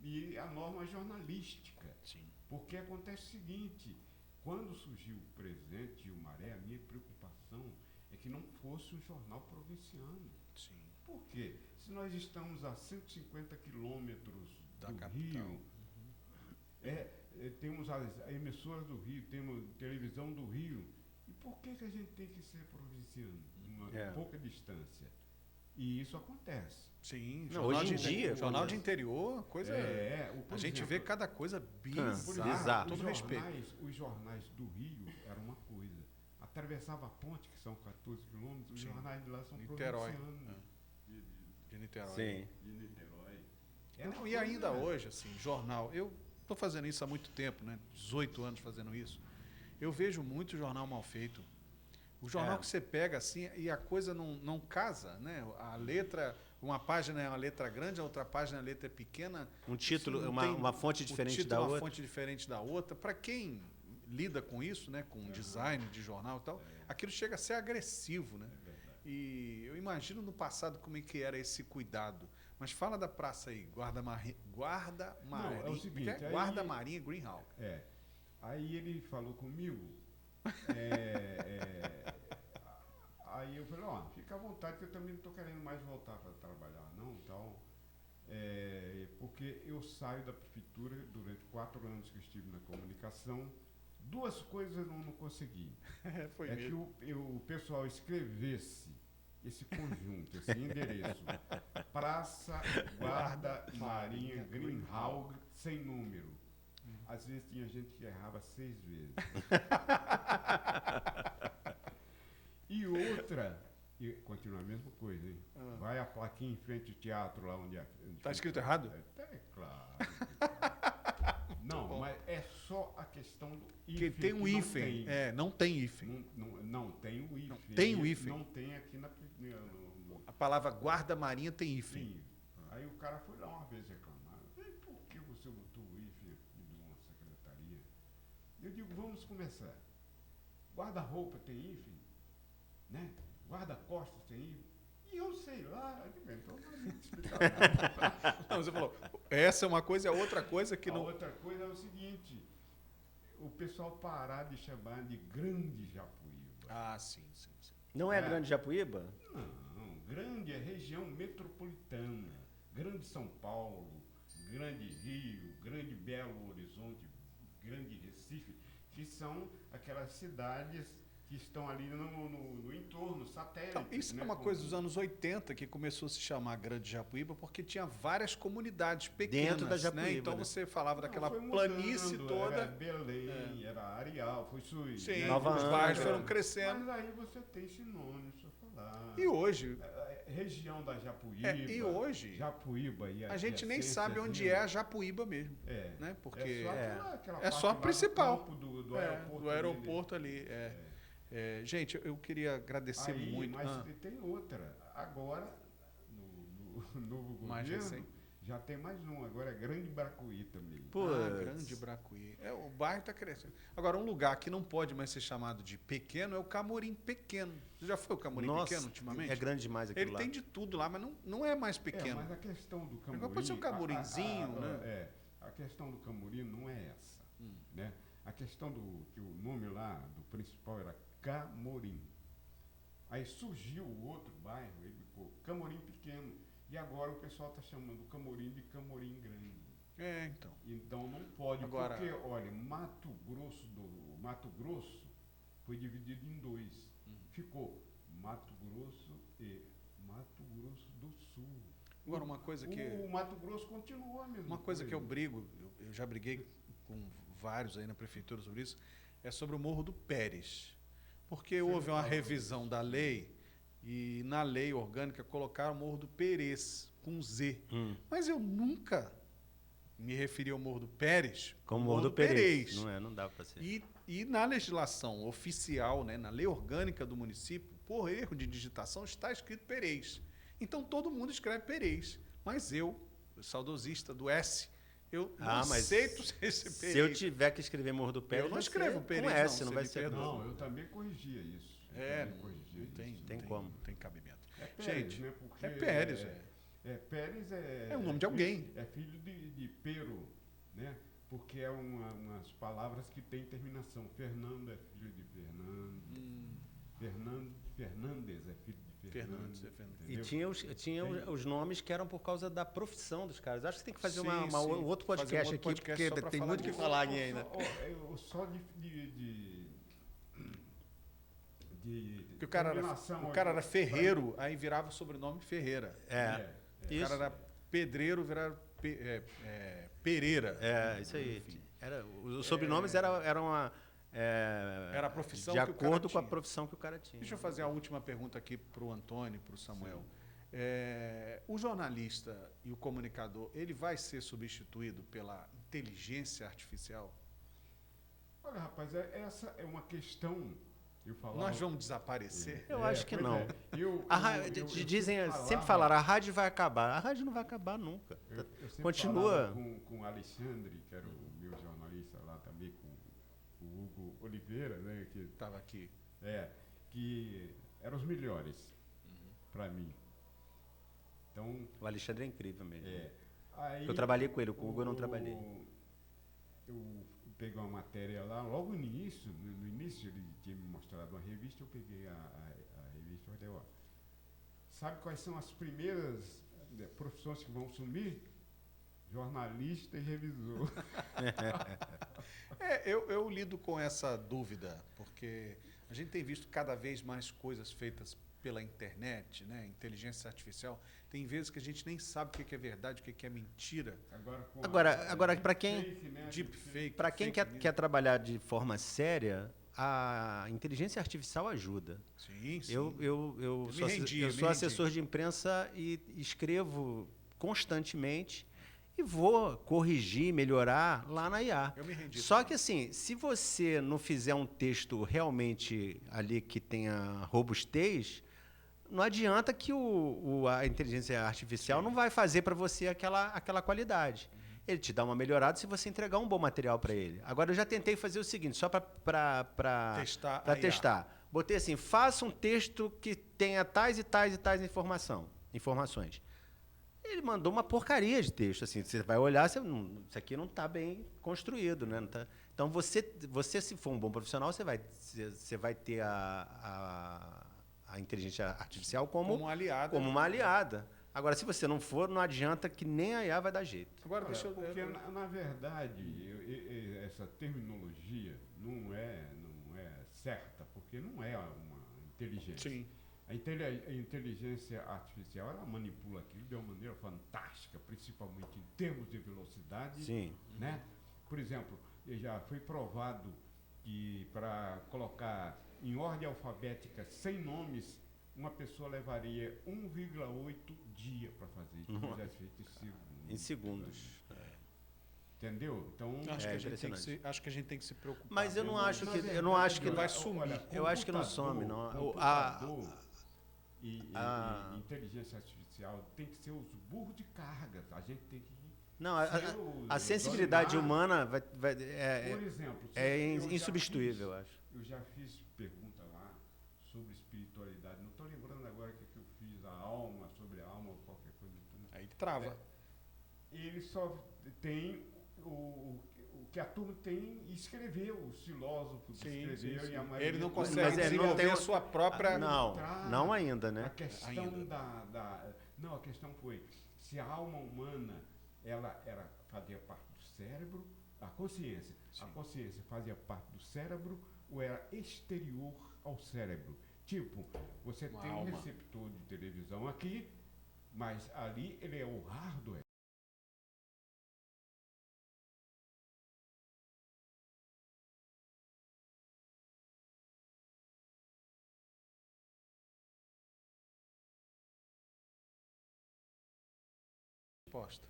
e a norma jornalística. Sim. Porque acontece o seguinte, quando surgiu o Presente e o Maré, a minha preocupação é que não fosse um jornal provinciano. Sim. Por quê? Se nós estamos a 150 quilômetros da do capital. Rio, temos as emissoras do Rio, temos televisão do Rio, e por que a gente tem que ser provinciano? Uma pouca distância. E isso acontece. Sim, hoje em dia. Jornal de interior, coisa. A gente vê cada coisa bizarra. Todo respeito. Os jornais do Rio eram uma coisa. Atravessava a ponte, que são 14 quilômetros, os jornais de lá são Niterói. provincianos. De Niterói. Sim. De Niterói. E ainda hoje, assim, jornal. Eu estou fazendo isso há muito tempo, né? 18 anos fazendo isso. Eu vejo muito jornal mal feito. O jornal que você pega assim e a coisa não casa, né? A letra, uma página é uma letra grande, a outra página a letra é pequena. Um título, uma fonte diferente da outra. Uma fonte diferente da outra. Para quem lida com isso, né? Com design de jornal e tal, aquilo chega a ser agressivo, né? E eu imagino no passado como é que era esse cuidado. Mas fala da praça aí, Guarda Marinha Greenhalgh. Aí ele falou comigo, aí eu falei, fica à vontade que eu também não estou querendo mais voltar para trabalhar, não, então, porque eu saio da prefeitura durante 4 anos que eu estive na comunicação, 2 coisas eu não consegui. Que o pessoal escrevesse esse conjunto, esse endereço, Praça Guarda Marinha Greenhalgh, sem número. Às vezes tinha gente que errava 6 vezes. E outra, e continua a mesma coisa, hein? Vai a plaquinha em frente ao teatro lá onde... Está escrito errado? Claro. Não, mas é só a questão do hífen. Que tem um hífen. Não tem hífen. Não tem o hífen. Tem o hífen. Não tem aqui na... A palavra Guarda Marinha tem hífen. Sim. Aí o cara foi lá uma vez reclamar. Por que você botou o hífen aqui de uma secretaria? Eu digo, vamos começar. Guarda-roupa tem hífen? Né? Guarda-costas tem hífen? E eu sei lá, então não vou te explicar nada. Não, você falou, essa é uma coisa, é outra coisa que não... A outra coisa é o seguinte, o pessoal parar de chamar de Grande Japuíba. Sim. Não é Grande Japuíba? Não, Grande é região metropolitana, Grande São Paulo, Grande Rio, Grande Belo Horizonte, Grande Recife, que são aquelas cidades que estão ali no entorno, satélite. Então, isso é uma coisa dos anos 80 que começou a se chamar Grande Japuíba porque tinha várias comunidades pequenas. Dentro da Japuíba, né? Então você falava daquela foi planície mudando, toda. Era Belém, era Areal, foi Suíça. Sim, Nova os bairros foram crescendo. Mas aí você tem sinônimos para falar. E hoje... região da Japuíba. E hoje... Japuíba e a gente nem sabe onde é a Japuíba mesmo. Né? Porque é só a principal. Do aeroporto. Do aeroporto ali. Gente, eu queria agradecer muito. Mas tem outra. Agora, no novo Mais governo, recente. já tem mais um. Agora é Grande Bracuí também. Grande Bracuí. O bairro está crescendo. Agora, um lugar que não pode mais ser chamado de pequeno é o Camorim Pequeno. Você já foi o Camorim Pequeno ultimamente? É grande demais aquilo lá. Ele tem de tudo lá, mas não é mais pequeno. Mas a questão do Camorim... Agora pode ser um Camorimzinho, né? A questão do Camorim não é essa. Né? A questão que o nome lá do principal era Camorim. Aí surgiu o outro bairro, ele ficou Camorim Pequeno. E agora o pessoal está chamando Camorim de Camorim Grande. Então. Então não pode, Agora, porque, olha, Mato Grosso foi dividido em dois. Ficou Mato Grosso e Mato Grosso do Sul. Agora, uma coisa que... O Mato Grosso continua a mesma Uma coisa que eu brigo, eu já briguei com vários aí na prefeitura sobre isso, é sobre o Morro do Pérez. Porque houve uma revisão da lei e na lei orgânica colocaram o Morro do Perez, com Z. Mas eu nunca me referi ao Morro do Pérez Como Morro do Perez. Não dá para ser. E na legislação oficial, né, na lei orgânica do município, por erro de digitação, está escrito Perez. Então todo mundo escreve Perez. Mas eu, saudosista do S, eu não aceito esse Perez. Se eu tiver que escrever Morro do Pérez, eu não escrevo Perez, com S, não vai ser. Não, eu também corrigia isso. Não tem cabimento. É Pérez, gente, né? Porque é Pérez, Pérez é o nome de alguém. É filho de Pero, né? Porque é umas palavras que têm terminação. Fernando é filho de Fernando. Fernandes é filho de Fernandes. E tinha os nomes que eram por causa da profissão dos caras. Acho que você tem que fazer um outro Fazer podcast um aqui, outro podcast porque tem muito o que disso. falar aqui ainda. Só Porque o cara era ferreiro, aí virava o sobrenome Ferreira. O cara era pedreiro, virava Pereira. Isso aí. Os sobrenomes eram uma... era a profissão de que o cara acordo com a tinha. profissão que o cara tinha. Deixa eu fazer a última pergunta aqui para o Antônio e para o Samuel. O jornalista e o comunicador, ele vai ser substituído pela inteligência artificial? Olha, rapaz, essa é uma questão... Nós vamos desaparecer? Eu acho que não. Dizem, sempre falaram, a rádio vai acabar. A rádio não vai acabar nunca. Eu sempre Continua. Com o Alexandre, que era o meu jornalista lá também, com o Hugo Oliveira, né, que estava aqui. Que eram os melhores para mim. Então, o Alexandre é incrível mesmo. Aí, eu trabalhei com ele, com o Hugo eu não trabalhei. Eu peguei uma matéria lá, logo no início ele tinha me mostrado uma revista, eu peguei a revista e falei, sabe quais são as primeiras profissões que vão sumir? Jornalista e revisor. Eu lido com essa dúvida, porque a gente tem visto cada vez mais coisas feitas pela internet, né? Inteligência artificial. Tem vezes que a gente nem sabe o que é verdade, o que é mentira. Agora para quem deepfake, para quem quer trabalhar de forma séria, a inteligência artificial ajuda. Sim. Eu sou assessor de imprensa e escrevo constantemente e vou corrigir, melhorar lá na IA. Eu me rendi. Só que assim, se você não fizer um texto realmente ali que tenha robustez, não adianta que a inteligência artificial não vai fazer para você aquela qualidade. Ele te dá uma melhorada se você entregar um bom material para ele. Agora, eu já tentei fazer o seguinte, só para testar. Botei assim, faça um texto que tenha tais e tais e tais informações. Ele mandou uma porcaria de texto. Assim, você vai olhar, isso aqui não está bem construído. Né? Não tá... Então, você, se for um bom profissional, você vai ter a inteligência artificial como uma aliada. Agora, se você não for, não adianta que nem a IA vai dar jeito. Agora, porque, na verdade, essa terminologia não é certa, porque não é uma inteligência. Sim. A inteligência artificial, ela manipula aquilo de uma maneira fantástica, principalmente em termos de velocidade. Sim. Né? Por exemplo, já foi provado que para colocar em ordem alfabética 100 nomes, uma pessoa levaria 1,8 dia para fazer. Isso já é feito em segundos. Entendeu? Então, acho que a gente tem que se preocupar. Mas eu não acho que vai sumir. Eu acho que não some, não. Inteligência artificial tem que ser os burros de carga. A gente tem que... Não, a sensibilidade humana por exemplo, insubstituível, eu acho. Eu já fiz pergunta lá sobre espiritualidade. Não estou lembrando agora o que eu fiz, sobre a alma ou qualquer coisa. Aí trava. Ele só tem o que a turma tem escreveu, os filósofos escreveu e a maioria... Ele não dos- consegue Mas ele não desenvolver tem a sua própria... Não ainda, né? A questão Ainda. Não, a questão foi se a alma humana fazia parte do cérebro, a consciência. Sim. A consciência fazia parte do cérebro ou era exterior ao cérebro. Tipo, você Uma tem um alma. receptor de televisão aqui, mas ali ele é o hardware. Resposta.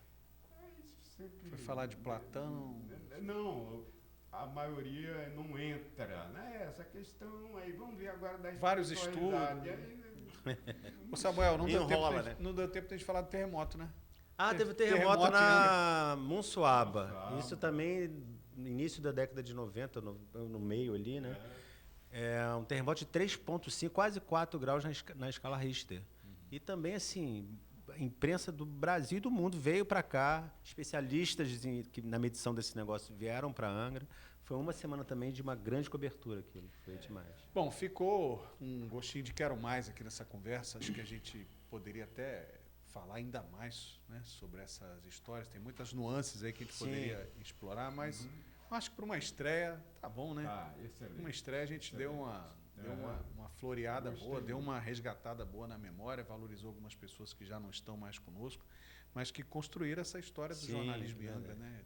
Sempre... Foi falar de Platão. Não, a maioria não entra, né? Essa questão aí, vamos ver agora da Vários espiritualidade. Ô Samuel, Enrola, não deu tempo de a gente falar do terremoto, né? Teve terremoto Terremoto na Monsuaba. Monsuaba. Isso também no início da década de 90, no meio ali, né? É um terremoto de 3,5, quase 4 graus na escala Richter. E também, assim, a imprensa do Brasil e do mundo veio para cá, especialistas que na medição desse negócio vieram para Angra. Foi uma semana também de uma grande cobertura aquilo, foi demais. Bom, ficou um gostinho de quero mais aqui nessa conversa. Acho que a gente poderia até falar ainda mais, né, sobre essas histórias. Tem muitas nuances aí que a gente Sim. poderia explorar, mas acho que para uma estreia tá bom, né? Ah, excelente. Uma estreia a gente deu uma floreada Gostei boa, deu muito. uma resgatada boa na memória, valorizou algumas pessoas que já não estão mais conosco, mas que construíram essa história do Sim, jornalismo em verdade. Angra, né?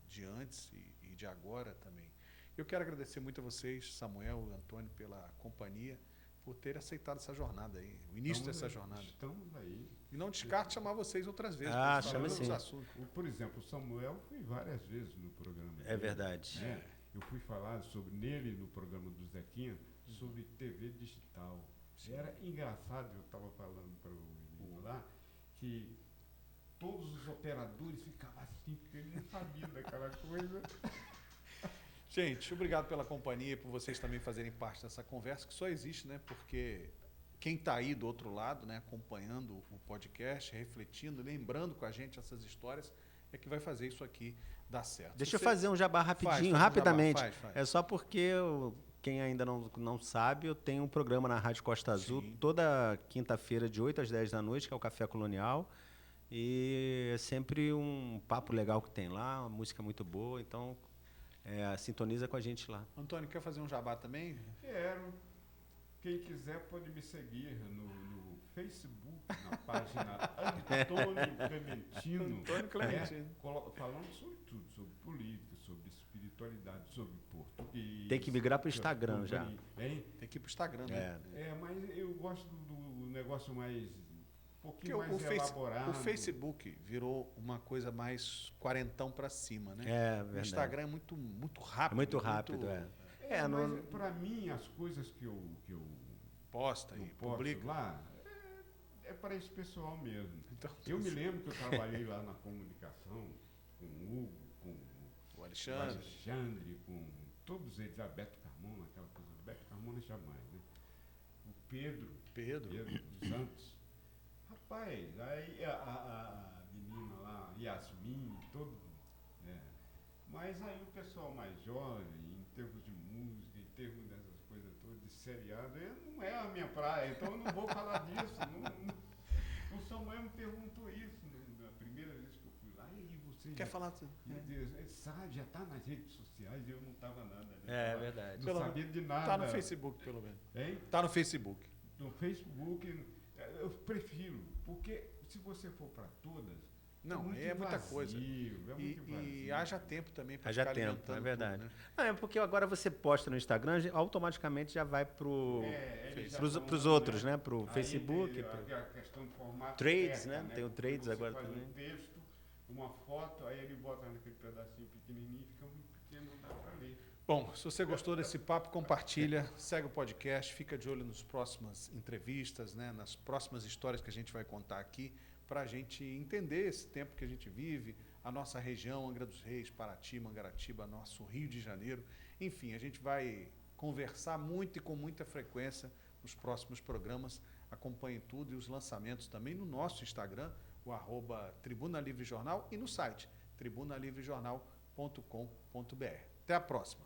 De antes e de agora também. Eu quero agradecer muito a vocês, Samuel e Antônio, pela companhia, por ter aceitado essa jornada aí, o início dessa jornada. Estamos aí. E não descarte chamar vocês outras vezes. Ah, pra gente chama falar sim. dos assuntos. Por exemplo, o Samuel foi várias vezes no programa. É dele, verdade. né? Eu fui falar nele no programa do Zequinha, sobre TV digital. Era engraçado, eu estava falando para o menino lá, que todos os operadores ficavam assim, porque ele não sabia daquela coisa. Gente, obrigado pela companhia e por vocês também fazerem parte dessa conversa, que só existe, né? Porque quem está aí do outro lado, né, acompanhando o podcast, refletindo, lembrando com a gente essas histórias, é que vai fazer isso aqui dar certo. Deixa eu Você- fazer um jabá Faz rapidinho, um jabá, rapidamente. faz. É só porque quem ainda não sabe, eu tenho um programa na Rádio Costa Azul Sim. toda quinta-feira de 8 às 10 da noite, que é o Café Colonial. E é sempre um papo legal que tem lá, uma música muito boa, então sintoniza com a gente lá. Antônio, quer fazer um jabá também? Quero. Quem quiser pode me seguir no Facebook, na página Antônio Clementino. Antônio Clementino. Falando sobre tudo, sobre política, sobre espiritualidade, sobre português. Tem que migrar pro Instagram já. Hein? Tem que ir para o Instagram, né? Mas eu gosto do negócio mais... um Porque pouquinho mais elaborado. o Facebook virou uma coisa mais quarentão para cima, né? É O verdade. Instagram é muito rápido. É muito rápido, é. Mas para mim, as coisas que eu Posta e posto publica. lá é para esse pessoal mesmo. Então, Eu me lembro que eu trabalhei lá na comunicação com o Hugo, com o o Alexandre. Alexandre, com todos eles, a Beto Carmona, aquela coisa. Beto Carmona jamais, né? O Pedro dos Santos. Rapaz, aí a menina lá, Yasmin, todo mundo, né? Mas aí o pessoal mais jovem, em termos de música, em termos dessas coisas todas, de seriado, não é a minha praia, então eu não vou falar disso. O Samuel me perguntou isso na primeira vez que eu fui lá, e aí você Quer já, falar? ele sabe, já está nas redes sociais, e eu não estava nada. Né? É verdade. Não sabia de nada. Tá no Facebook, pelo menos. Hein? Tá no Facebook. No Facebook, eu prefiro, porque se você for para todas, Não, muito é muita vazio, coisa. É muito E vazio. haja tempo também para Haja ficar tempo, alimentando é verdade. tudo, né? Não, é porque agora você posta no Instagram, automaticamente já vai Eles já pros estão, outros, né? Pro Aí Facebook. tem a questão do formato Trades, aperta, né? Tem o Trades Porque agora você faz também. um texto, uma foto, aí ele bota naquele pedacinho pequenininho, fica muito pequeno, não dá para ler. Bom, se você gostou desse papo, compartilha, segue o podcast, fica de olho nas próximas entrevistas, né, nas próximas histórias que a gente vai contar aqui, para a gente entender esse tempo que a gente vive, a nossa região, Angra dos Reis, Paraty, Mangaratiba, nosso Rio de Janeiro. Enfim, a gente vai conversar muito e com muita frequência nos próximos programas. Acompanhem tudo e os lançamentos também no nosso Instagram, o @Tribuna Livre Jornal, e no site tribunalivrejornal.com.br. Até a próxima.